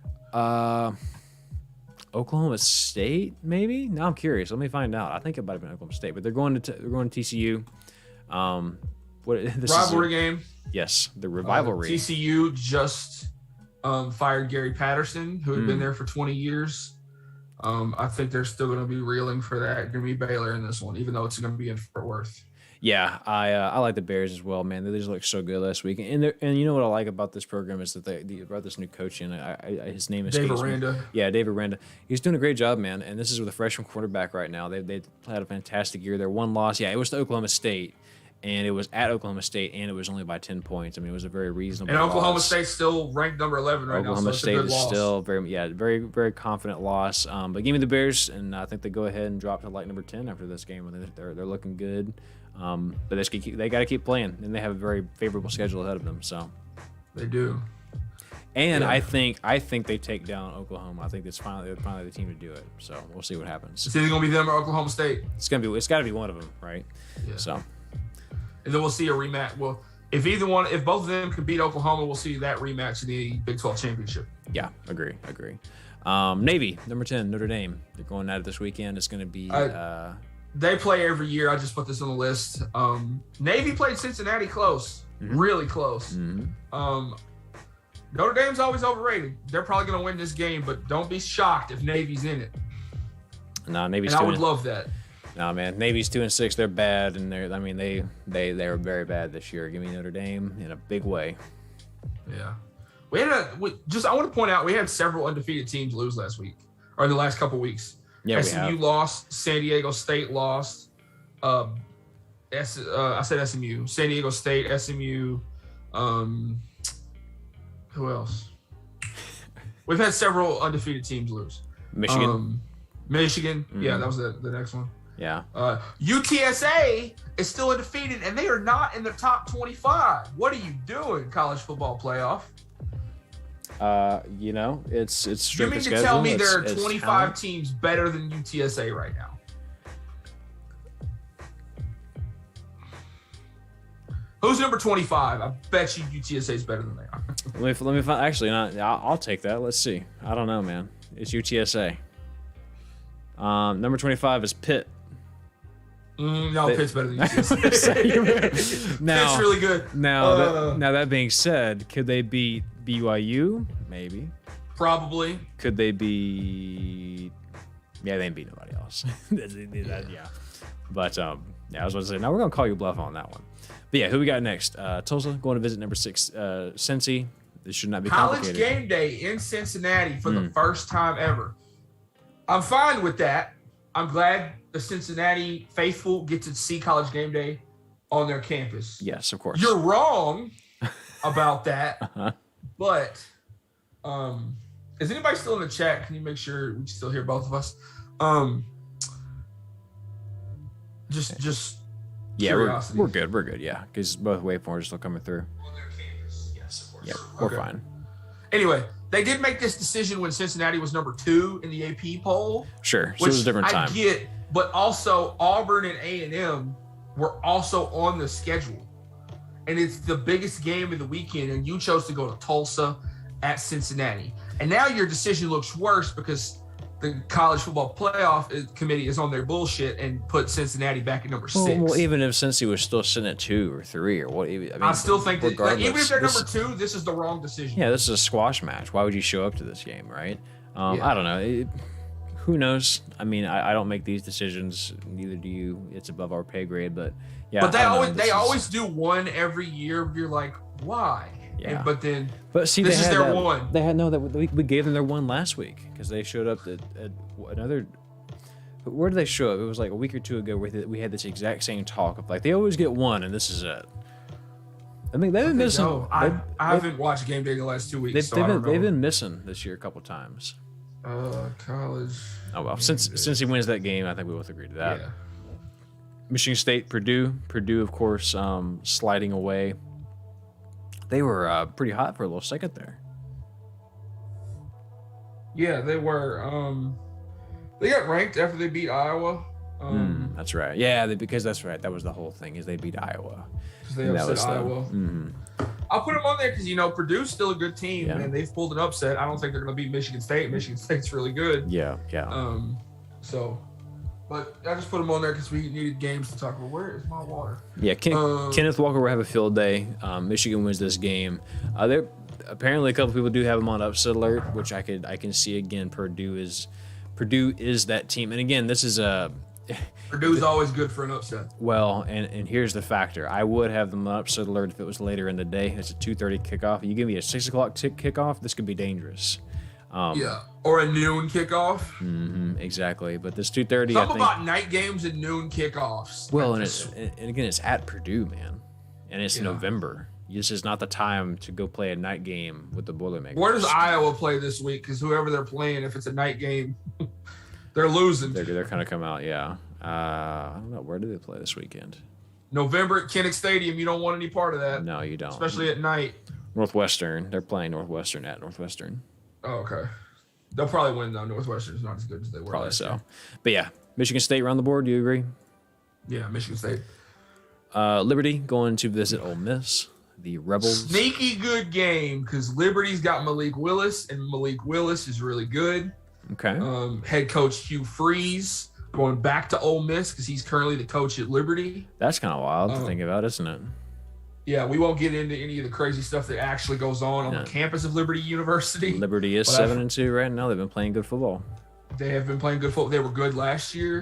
Oklahoma State, maybe? Now I'm curious. Let me find out. I think it might have been Oklahoma State, but they're going to TCU. Rivalry game. Yes, the rivalry. TCU just fired Gary Patterson, who had been there for 20 years. I think they're still going to be reeling for that. Going to be Baylor in this one, even though it's going to be in Fort Worth. Yeah, I like the Bears as well, man. They just look so good last week, and you know what I like about this program is that they brought this new coach in. His name is Dave Aranda. Yeah, Dave Aranda. He's doing a great job, man. And this is with a freshman quarterback right now. They had a fantastic year. Their one loss, yeah, it was to Oklahoma State, and it was at Oklahoma State, and it was only by 10 points. I mean, it was a very reasonable. And Oklahoma loss. State's still ranked number 11 right Oklahoma now. So it's State a good is loss. still very, very confident loss. But give me the Bears, and I think they go ahead and drop to like number 10 after this game. They're looking good. But they got to keep playing, and they have a very favorable schedule ahead of them. So they do. And yeah. I think they take down Oklahoma. I think it's finally the team to do it. So we'll see what happens. It's either gonna be them or Oklahoma State. It's got to be one of them, right? Yeah. So, and then we'll see a rematch. Well, if both of them can beat Oklahoma, we'll see that rematch in the Big 12 championship. Yeah, agree. Navy, number 10, Notre Dame. They're going at it this weekend. It's going to be. They play every year. I just put this on the list. Navy played Cincinnati close, really close. Mm-hmm. Notre Dame's always overrated. They're probably going to win this game, but don't be shocked if Navy's in it. No, Navy's. And I would love that. No, man, Navy's 2-6. They're bad, and they were very bad this year. Give me Notre Dame in a big way. Yeah, I want to point out we had several undefeated teams lose last week or in the last couple weeks. Yeah, SMU lost. San Diego State lost. I said SMU. San Diego State, SMU. Who else? We've had several undefeated teams lose. Michigan. Mm-hmm. Yeah, that was the next one. Yeah. UTSA is still undefeated, and they are not in the top 25. What are you doing, college football playoff? It's strength You mean of to schedule. tell me there are It's 25 talent. teams better than UTSA right now? Who's number 25? I bet you UTSA is better than they are. Let me find. Actually, I'll take that. Let's see. I don't know, man. It's UTSA. Number 25 is Pitt. Pitt's better than UTSA. Now, Pitt's really good. Now that being said, could they beat BYU? Maybe. Probably. Could they beat? Yeah, they ain't beat nobody else. Yeah. But I was about to say. Now we're gonna call you bluff on that one. But yeah, who we got next? Tulsa going to visit number 6, Cincy. This should not be complicated. College game day in Cincinnati for the first time ever. I'm fine with that. I'm glad the Cincinnati faithful get to see college game day on their campus. Yes, of course. You're wrong about that. But is anybody still in the chat? Can you make sure we can still hear both of us? Just yeah, curiosity. we're good. We're good. Yeah, because both waveforms are still coming through. On their campus. Yes, of course. Yeah, we're fine. Anyway, they did make this decision when Cincinnati was number 2 in the AP poll. Sure, so it was a different time. I get, but also Auburn and A&M were also on the schedule. And it's the biggest game of the weekend, and you chose to go to Tulsa at Cincinnati. And now your decision looks worse because the college football playoff committee is on their bullshit and put Cincinnati back at number 6. Well, even if Cincy was still sitting at 2 or 3 or what, I mean, I still think that even if they're this- number 2, this is the wrong decision. Yeah, this is a squash match. Why would you show up to this game, right? Yeah. I don't know. Who knows? I mean, I don't make these decisions. Neither do you. It's above our pay grade, but yeah. But I don't know. they always do one every year. You're like, why? Yeah. But see, this they is had their that, one. They had we gave them their one last week because they showed up at another. Where did they show up? It was like a week or two ago where we had this exact same talk of like they always get one and this is it. I mean, they've been missing. No, I haven't watched game day the last 2 weeks. They've been missing this year a couple times. College. Oh well, since he wins that game, I think we both agree to that. Yeah. Michigan State, Purdue, of course, sliding away. They were pretty hot for a little second there. Yeah, they were. They got ranked after they beat Iowa. That's right. Yeah, because that's right. That was the whole thing is they beat Iowa. Because they upset Iowa. I'll put them on there because Purdue's still a good team and they've pulled an upset. I don't think they're going to beat Michigan State. Michigan State's really good. Yeah. But I just put them on there because we needed games to talk about. Where is my water? Yeah, Kenneth Walker will have a field day. Michigan wins this game. There apparently a couple people do have them on upset alert, which I can see again. Purdue is that team, and again, this is Purdue's always good for an upset. Well, and here's the factor. I would have them upset alert if it was later in the day. It's a 2:30 kickoff. You give me a 6 o'clock kickoff, this could be dangerous. Or a noon kickoff. Exactly. But this 2:30. Something about night games and noon kickoffs. Well, and again, it's at Purdue, man, and it's November. This is not the time to go play a night game with the Boilermakers. Where does Iowa play this week? Because whoever they're playing, if it's a night game, they're losing. They're kind of come out, yeah. I don't know. Where do they play this weekend? November at Kinnick Stadium. You don't want any part of that. No, you don't. Especially at night. Northwestern. They're playing Northwestern at Northwestern. Oh, okay. They'll probably win, though. Northwestern's not as good as they were. Probably so. But yeah, Michigan State around the board. Do you agree? Yeah, Michigan State. Liberty going to visit Ole Miss. The Rebels. Sneaky good game because Liberty's got Malik Willis, and Malik Willis is really good. Okay. Head coach Hugh Freeze going back to Ole Miss because he's currently the coach at Liberty. That's kind of wild to think about, isn't it? Yeah, we won't get into any of the crazy stuff that actually goes on the campus of Liberty University. Liberty is 7-2 right now. They've been playing good football. They have been playing good football. They were good last year.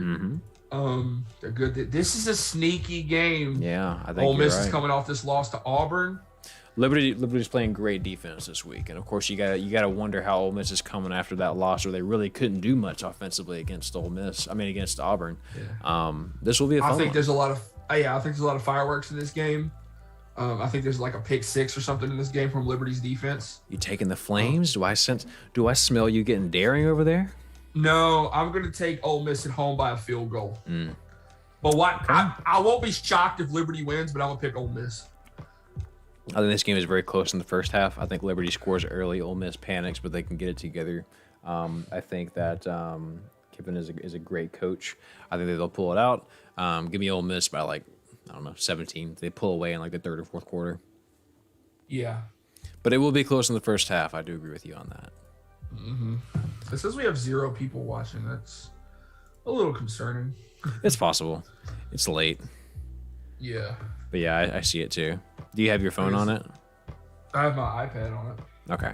They're good. This is a sneaky game. Yeah, I think Ole Miss you're right. is coming off this loss to Auburn. Liberty's playing great defense this week, and of course you gotta wonder how Ole Miss is coming after that loss, where they really couldn't do much offensively against against Auburn. Yeah. This will be a fun I think one. there's a lot of fireworks in this game. I think there's like a pick six or something in this game from Liberty's defense. You taking the Flames? Do I smell you getting daring over there? No, I'm going to take Ole Miss at home by a field goal. But I won't be shocked if Liberty wins, but I'm going to pick Ole Miss. I think this game is very close in the first half. I think Liberty scores early. Ole Miss panics, but they can get it together. I think that Kiffin is a great coach. I think that they'll pull it out. Give me Ole Miss by 17. They pull away in like the third or fourth quarter. Yeah. But it will be close in the first half. I do agree with you on that. It says we have 0 people watching. That's a little concerning. It's possible. It's late. Yeah. But yeah, I see it too. Do you have your phone on it? I have my iPad on it. Okay.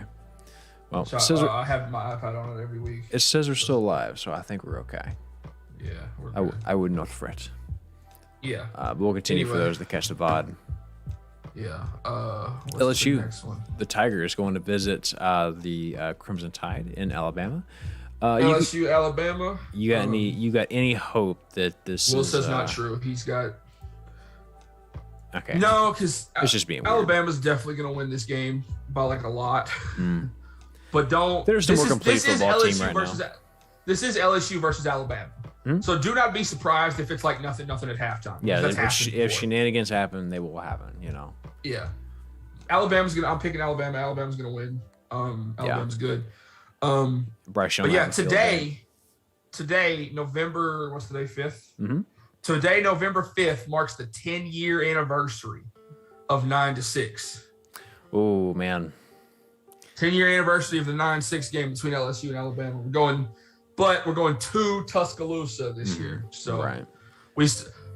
Well, I have my iPad on it every week. It says we're still live, so I think we're okay. Yeah, we're good. I would not fret. Yeah. But we'll continue for those that catch the VOD. Yeah. LSU, the next one? the Tigers going to visit the Crimson Tide in Alabama. LSU, Alabama. You got any hope that this Will is... says not true. He's got... Okay. No, because it's just being Alabama's definitely going to win this game by like a lot. But don't... There's no more complete football team right now. This is LSU versus Alabama. So do not be surprised if it's like nothing at halftime. Yeah, if shenanigans happen, they will happen, Yeah. I'm picking Alabama. Alabama's going to win. Alabama's good. Bryce Young. But yeah, today, November, what's today, 5th? Today, November 5th, marks the 10-year anniversary of 9-6. Oh, man. 10-year anniversary of the 9-6 game between LSU and Alabama. We're going to Tuscaloosa this year. So right.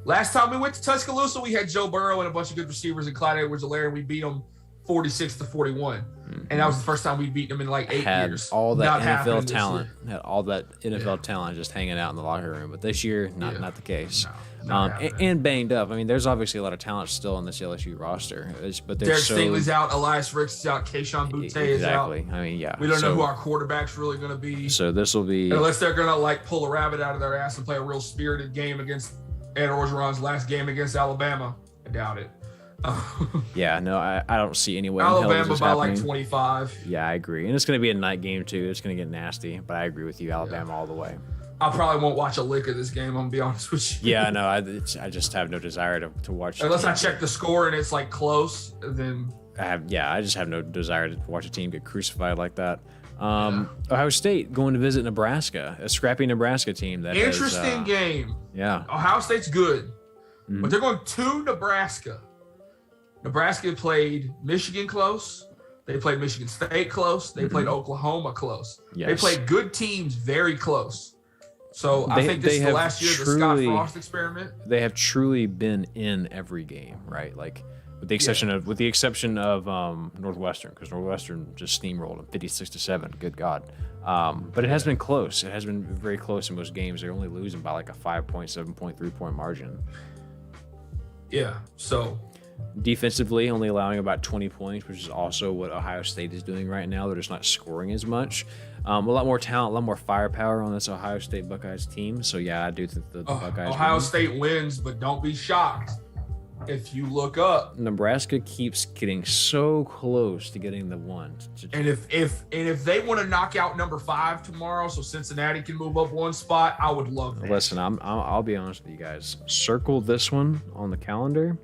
Last time we went to Tuscaloosa, we had Joe Burrow and a bunch of good receivers and Clyde Edwards-Helaire, and we beat them 46-41. And that was the first time we'd beaten them in like 8 years. All that NFL talent. Had all that NFL talent just hanging out in the locker room. But this year, not the case. And banged up. I mean, there's obviously a lot of talent still on this LSU roster. But Derek Stingley's out, Elias Ricks is out, Kayshon Boutte is out. Exactly. I mean, yeah. We don't know who our quarterback's really going to be. So this will be... Unless they're going to pull a rabbit out of their ass and play a real spirited game against Ed Orgeron's last game against Alabama. I doubt it. Yeah, no, I don't see any way. Alabama by like 25. Yeah, I agree. And it's going to be a night game, too. It's going to get nasty. But I agree with you, Alabama all the way. I probably won't watch a lick of this game, I'm going to be honest with you. Yeah, no, I just have no desire to watch. Unless I check the score and it's close, then... I just have no desire to watch a team get crucified like that. Ohio State going to visit Nebraska, a scrappy Nebraska team. Interesting game. Yeah. Ohio State's good, but they're going to Nebraska. Nebraska played Michigan close. They played Michigan State close. They played Oklahoma close. Yes. They played good teams very close. So I think this is the last year of the Scott Frost experiment. They have truly been in every game, right? with the exception of Northwestern, because Northwestern just steamrolled them 56-7. Good God. But it has been close. It has been very close in most games. They're only losing by like a 5.7.3 point margin. Yeah. So defensively, only allowing about 20 points, which is also what Ohio State is doing right now. They're just not scoring as much. A lot more talent, a lot more firepower on this Ohio State Buckeyes team. So yeah, I do think the Buckeyes. Ohio State wins, but don't be shocked if you look up. Nebraska keeps getting so close to getting the one. And if they want to knock out number 5 tomorrow, so Cincinnati can move up one spot, I would love that. Listen, I'll be honest with you guys. Circle this one on the calendar.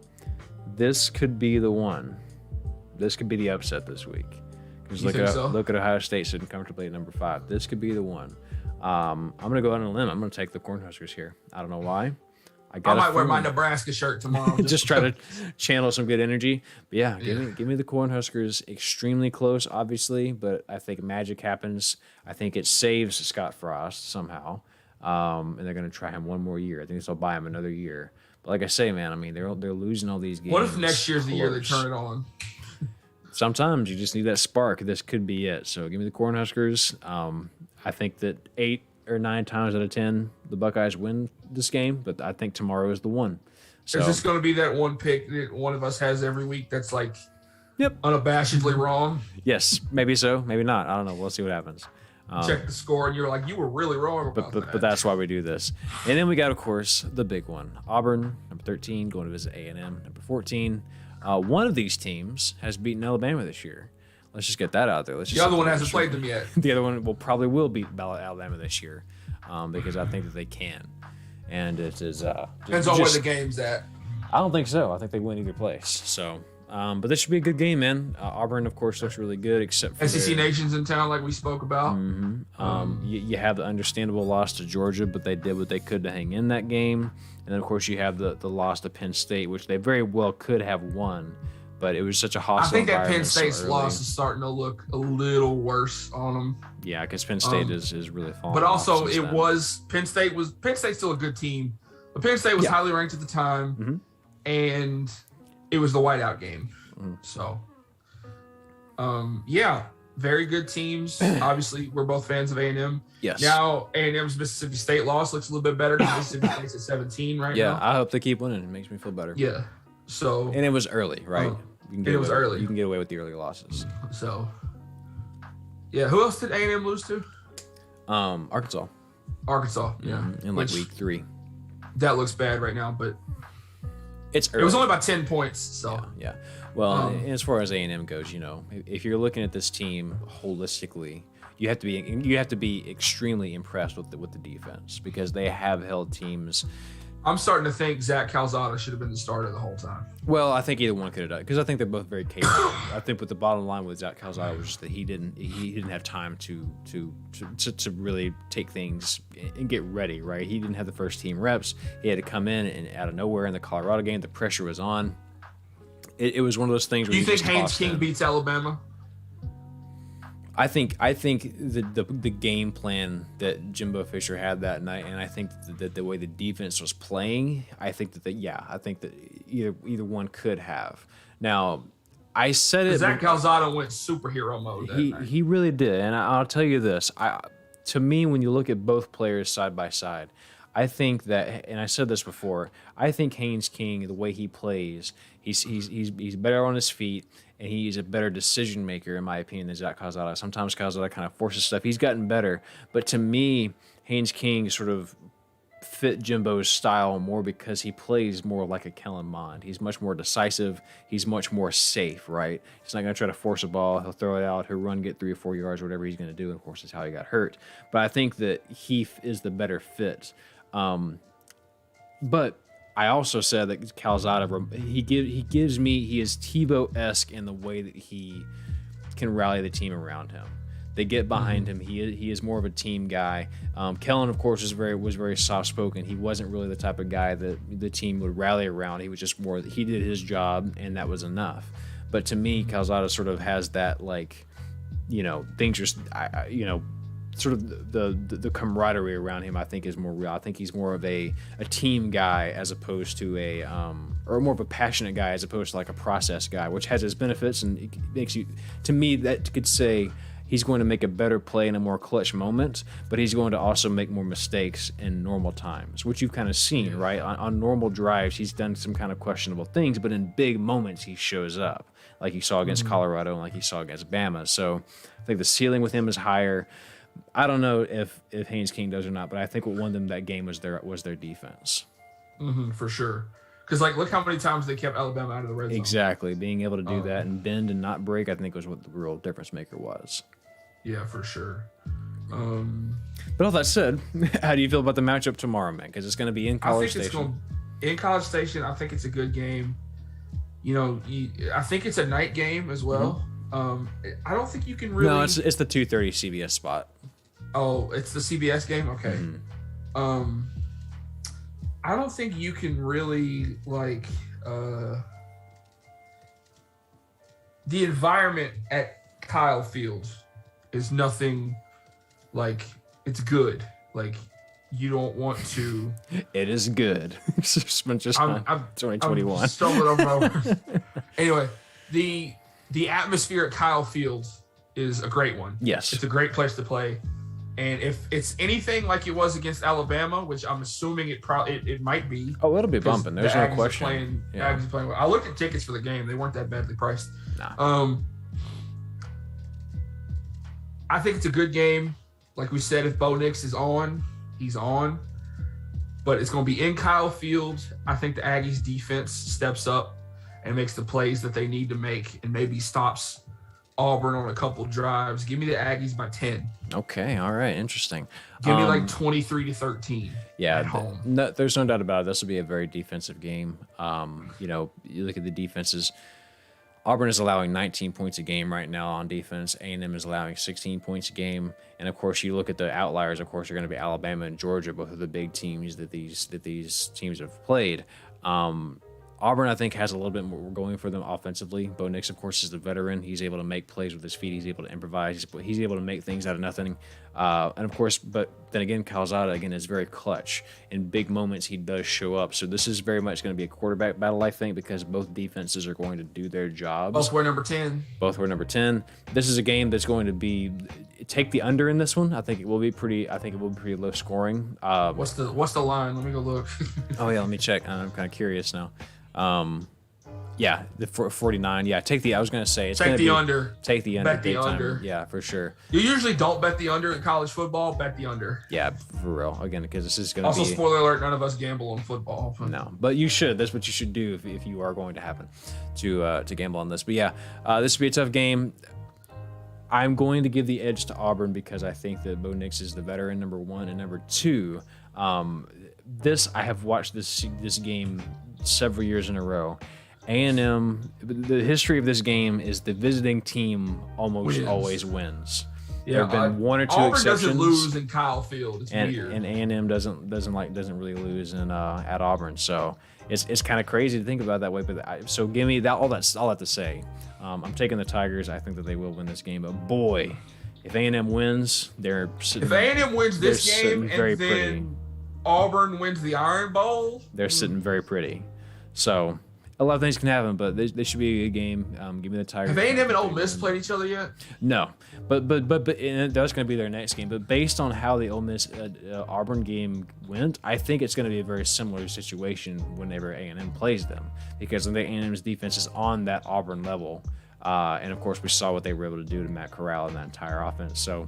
This could be the one. This could be the upset this week. Because look at Ohio State sitting comfortably at number 5. This could be the one. I'm going to go out on a limb. I'm going to take the Cornhuskers here. I don't know why. I might wear my Nebraska shirt tomorrow. Just try to channel some good energy. But yeah, give me the Cornhuskers. Extremely close, obviously, but I think magic happens. I think it saves Scott Frost somehow, and they're going to try him one more year. I think this will buy him another year. But like I say, man, I mean they're losing all these games. What if next year's the year they turn it on? Sometimes you just need that spark. This could be it. So give me the Cornhuskers. I think that 8 or 9 times out of 10 the Buckeyes win this game, but I think tomorrow is the one. So, is this going to be that one pick that one of us has every week that's like unabashedly wrong? Yes, maybe so, maybe not. I don't know. We'll see what happens. Check the score, and you're like, you were really wrong about that. But that's why we do this. And then we got, of course, the big one. Auburn, number 13, going to visit A&M, number 14. One of these teams has beaten Alabama this year. Let's just get that out there. The other one hasn't played them yet. The other one will beat Alabama this year because I think that they can. And it is depends on where the game's at. I don't think so. I think they win either place. So, but this should be a good game, man. Auburn, of course, looks really good, except for SEC Nation's in town, like we spoke about. Mm-hmm. You have the understandable loss to Georgia, but they did what they could to hang in that game. And then, of course, you have the loss to Penn State, which they very well could have won. But it was such a hostile I think that Penn environment State's loss is starting to look a little worse on them. Yeah, because Penn State is really falling. But also, off since Penn State's still a good team. But Penn State was highly ranked at the time, and it was the whiteout game. So, very good teams. Obviously, we're both fans of A&M. Yes. Now, A&M's Mississippi State loss looks a little bit better because Mississippi State's at 17 right now. Yeah, I hope they keep winning. It makes me feel better. Yeah. So. And it was early, right? Early. You can get away with the early losses. So. Yeah. Who else did A&M lose to? Arkansas. Yeah. In week 3. That looks bad right now, but it's early. It was only about 10 points. So. Yeah. Well, as far as A&M goes, if you're looking at this team holistically, you have to be extremely impressed with the defense because they have held teams. I'm starting to think Zach Calzada should have been the starter the whole time. Well, I think either one could have done it because I think they're both very capable. I think what the bottom line with Zach Calzada was just that he didn't have time to really take things and get ready. Right, he didn't have the first team reps. He had to come in and out of nowhere in the Colorado game. The pressure was on. It was one of those things. Do you think Haynes King beats Alabama? I think the game plan that Jimbo Fisher had that night, and I think that the way the defense was playing, I think that either one could have. Now, I said it. Zach Calzada went superhero mode. He really did, and I'll tell you this. To me, when you look at both players side by side, I think that, and I said this before, I think Haynes King, the way he plays, he's better on his feet. And he's a better decision maker, in my opinion, than Zach Calzada. Sometimes Calzada kind of forces stuff. He's gotten better. But to me, Haynes King sort of fit Jimbo's style more because he plays more like a Kellen Mond. He's much more decisive. He's much more safe, right? He's not going to try to force a ball. He'll throw it out. He'll run, get 3 or 4 yards, whatever he's going to do. And, of course, that's how he got hurt. But I think that he is the better fit. But I also said that Calzada, he is Tebow-esque in the way that he can rally the team around him. They get behind him. He is more of a team guy. Kellen, of course, was very soft-spoken. He wasn't really the type of guy that the team would rally around. He was just more, he did his job, and that was enough. But to me, Calzada sort of has that, things are, sort of the camaraderie around him, I think, is more real. I think he's more of a team guy as opposed to or more of a passionate guy as opposed to like a process guy, which has its benefits and it makes you, to me, that could say he's going to make a better play in a more clutch moment, but he's going to also make more mistakes in normal times, which you've kind of seen, right? On normal drives, he's done some kind of questionable things, but in big moments, he shows up, like you saw against Colorado and like you saw against Bama. So I think the ceiling with him is higher. I don't know if Haynes King does or not, but I think what won them that game was their defense. For sure. Because, like, look how many times they kept Alabama out of the red zone. Exactly. Being able to do that and bend and not break, I think, was what the real difference maker was. Yeah, for sure. But all that said, how do you feel about the matchup tomorrow, man? Because it's going to be in College Station. In College Station, I think it's a good game. You know, I think it's a night game as well. I don't think you can really. No, it's the 2:30 CBS spot. Oh, it's the CBS game? Okay. I don't think you can really, like, the environment at Kyle Field is nothing, like, it's good. Like, you don't want to. It is good. Just I'm 2021. I'm stumbling over my words. Anyway, the atmosphere at Kyle Field is a great one. Yes. It's a great place to play. And if it's anything like it was against Alabama, which I'm assuming it might be. Oh, it'll be bumping. There's no question. Aggies are playing well. I looked at tickets for the game. They weren't that badly priced. Nah. I think it's a good game. Like we said, if Bo Nix is on, he's on. But it's going to be in Kyle Field. I think the Aggies defense steps up and makes the plays that they need to make and maybe stops Auburn on a couple drives. Give me the Aggies by 10. Okay, all right, interesting. Give me like 23-13. Yeah, at home. There's no doubt about it. This will be a very defensive game. You know, you look at the defenses. Auburn is allowing 19 points a game right now on defense. A&M is allowing 16 points a game. And of course, you look at the outliers. Of course, are going to be Alabama and Georgia, both of the big teams that these teams have played. Auburn, I think, has a little bit more going for them offensively. Bo Nix, of course, is the veteran. He's able to make plays with his feet. He's able to improvise. He's able to make things out of nothing. And, of course, but then again, Calzada, again, is very clutch. In big moments, he does show up. So this is very much going to be a quarterback battle, I think, because both defenses are going to do their jobs. Both wear number 10. Both wear number 10. This is a game that's going to be take the under in this one. I think it will be pretty low scoring. What's the line? Let me go look. Oh, yeah, let me check. I'm kind of curious now. Yeah, the 49. Yeah, I was going to say take the under. Take the under. Bet the under. Yeah, for sure. You usually don't bet the under in college football. Bet the under. Yeah, for real. Again, because this is going to be. Also, spoiler alert: none of us gamble on football. No, but you should. That's what you should do if you are going to happen to gamble on this. But yeah, this will be a tough game. I'm going to give the edge to Auburn because I think that Bo Nix is the veteran, number one, and number two. I have watched this game several years in a row. A&M, the history of this game is the visiting team almost always wins. Yeah, there have been one or two Auburn exceptions. Doesn't lose in Kyle Field. It's weird. And A&M doesn't really lose in at Auburn. So it's kind of crazy to think about it that way. But so give me that all that to say. I'm taking the Tigers. I think that they will win this game. But boy, if A&M wins, they're sitting. If A&M wins this game and then pretty. Auburn wins the Iron Bowl, they're sitting very pretty. So a lot of things can happen, but they should be a good game. Give me the Tigers. Have A&M and Ole Miss played each other yet? No, but and that's going to be their next game. But based on how the Ole Miss Auburn game went, I think it's going to be a very similar situation whenever A&M plays them, because A&M's defense is on that Auburn level, and of course we saw what they were able to do to Matt Corral and that entire offense. So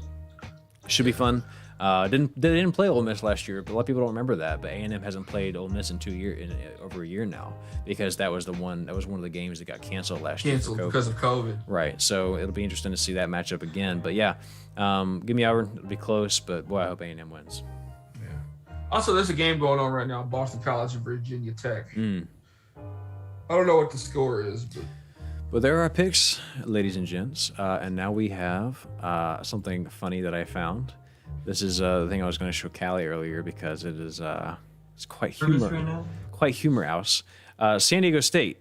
it should be fun. They didn't play Ole Miss last year, but a lot of people don't remember that. But A&M hasn't played Ole Miss in over a year now, because that was one of the games that got canceled last year. Canceled because of COVID. Right. So it'll be interesting to see that matchup again. But yeah, give me Auburn. It'll be close, but boy, I hope A&M wins. Yeah. Also, there's a game going on right now: Boston College and Virginia Tech. I don't know what the score is, but there are our picks, ladies and gents, and now we have something funny that I found. This is the thing I was going to show Callie earlier because it is it's quite humorous. San Diego State,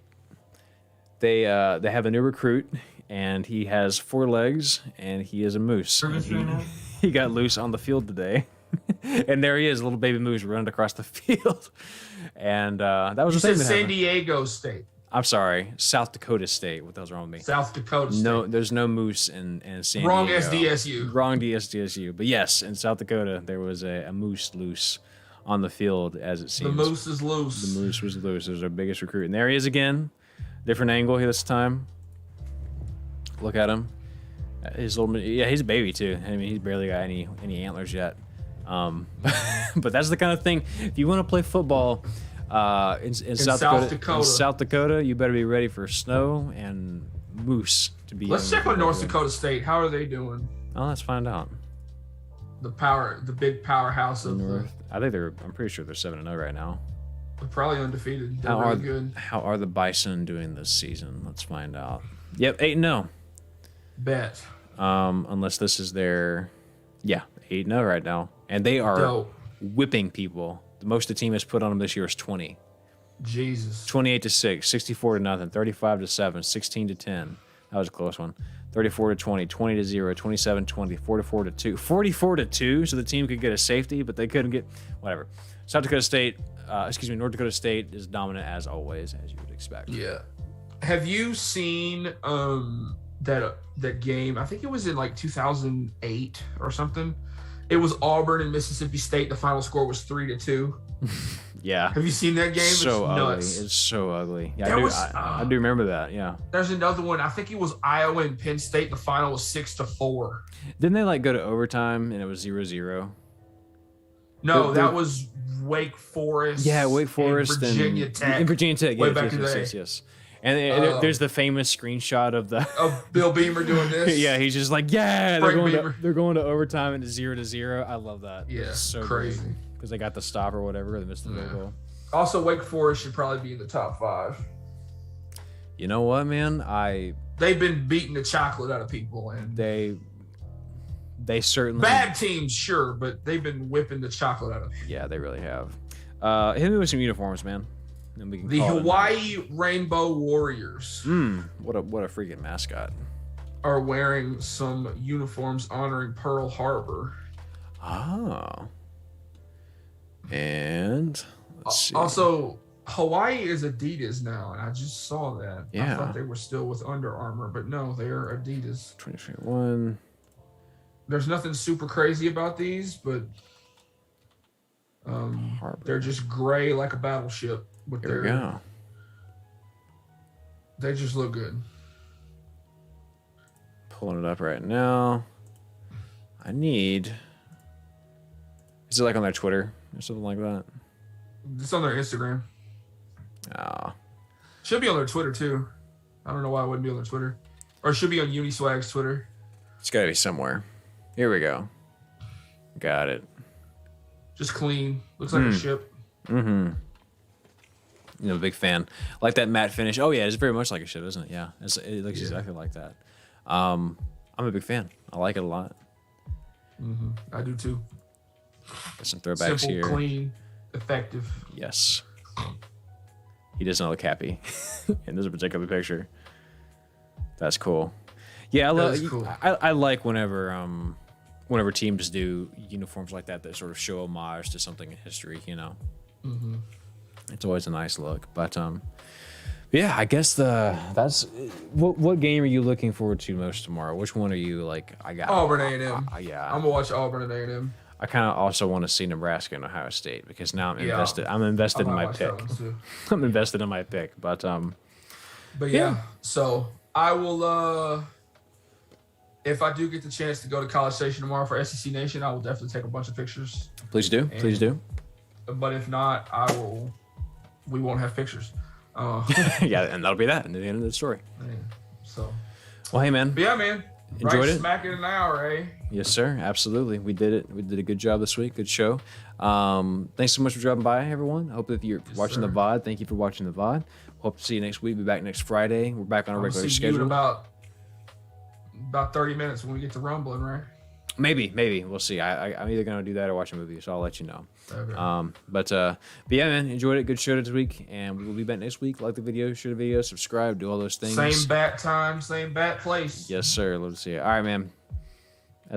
they have a new recruit, and he has 4 legs, and he is a moose. he got loose on the field today. And there he is, little baby moose running across the field. And that was You the thing. said San Diego State. I'm sorry, South Dakota State. What the hell's wrong with me? South Dakota State. No, there's no moose in San Wrong Diego. SDSU. Wrong DSDSU. But yes, in South Dakota, there was a moose loose on the field, as it seems. The moose is loose. The moose was loose. It was our biggest recruit. And there he is again. Different angle here this time. Look at him. He's a baby too. I mean, he's barely got any antlers yet. But that's the kind of thing. If you want to play football in South Dakota, you better be ready for snow and moose to be. Let's check on North Dakota State. How are they doing? Oh, let's find out. The big powerhouse of North. I'm pretty sure they're 7-0 right now. They're probably undefeated. They're really good. How are the Bison doing this season? Let's find out. Yep, 8-0. Bet. Unless this is their, 8-0 right now, and they are whipping people. The most the team has put on them this year is 20. Jesus. 28-6, 64-0, 35-7, 16-10. That was a close one. 34-20, 20-0, 27-20, 44-2, 44-2. So the team could get a safety, but they couldn't get whatever. North Dakota State is dominant as always, as you would expect. Yeah. Have you seen that game? I think it was in like 2008 or something. It was Auburn and Mississippi State. The final score was 3-2. Yeah. Have you seen that game? So it's ugly. nuts. It's so ugly. Yeah, I do remember that. Yeah. There's another one. I think it was Iowa and Penn State. The final was 6-4. Didn't they go to overtime and it was 0-0? No, that was Wake Forest. Yeah, Wake Forest and Virginia Tech. And Virginia Tech. Way back in the day. Yes. And there's the famous screenshot of Bill Beamer doing this. Yeah, he's just like, they're going to overtime and it's 0-0. I love that. Yeah, it's so crazy. Because they got the stop or whatever. They missed the field goal. Also, Wake Forest should probably be in the top 5. You know what, man? They've been beating the chocolate out of people, and they certainly bad teams, sure, but they've been whipping the chocolate out of people. Yeah, they really have. Hit me with some uniforms, man. Then we can the Hawaii Rainbow Warriors. What a freaking mascot. Are wearing some uniforms honoring Pearl Harbor. Oh. And let's see. Also, Hawaii is Adidas now, and I just saw that. Yeah. I thought they were still with Under Armour, but no, they are Adidas. 2021. There's nothing super crazy about these, but they're just gray like a battleship. Here we go. They just look good. Pulling it up right now. Is it on their Twitter or something like that? It's on their Instagram. Oh. Should be on their Twitter too. I don't know why it wouldn't be on their Twitter. Or it should be on Uniswag's Twitter. It's got to be somewhere. Here we go. Got it. Just clean. Looks like a ship. Mm-hmm. Big fan. Like that matte finish. Oh, yeah, it's very much like a ship, isn't it? Yeah. It looks exactly like that. I'm a big fan. I like it a lot. Mm-hmm. I do too. Got some throwbacks Simple, here. Clean, effective. Yes. He doesn't look happy in this particular picture. That's cool. Yeah, I like whenever teams do uniforms like that sort of show homage to something in history. Mm-hmm. It's always a nice look. But yeah, I guess that's what game are you looking forward to most tomorrow? Which one are you like? I got Auburn A&M. Yeah, I'm gonna watch Auburn and A&M. I kind of also want to see Nebraska and Ohio State because now I'm invested. I'm invested in my pick. I'm invested in my pick. But yeah. So I will. If I do get the chance to go to College Station tomorrow for SEC Nation, I will definitely take a bunch of pictures. Please do. Please do. But if not, we won't have pictures. Yeah, and that'll be that. And the end of the story. Man, so. Well, hey, man. But yeah, man. Enjoyed it? Smack in an hour, eh? Yes, sir. Absolutely. We did it. We did a good job this week. Good show. Thanks so much for dropping by, everyone. I hope if you're watching the VOD, thank you for watching the VOD. Hope to see you next week. Be back next Friday. We're back on a regular schedule. You in about 30 minutes when we get to rumbling, right? Maybe. We'll see. I'm either going to do that or watch a movie, so I'll let you know. Okay. But yeah, man, enjoyed it. Good show this week, and we will be back next week. Like the video, share the video, subscribe, do all those things. Same bat time, same bat place. Yes, sir. Love to see you. All right, man.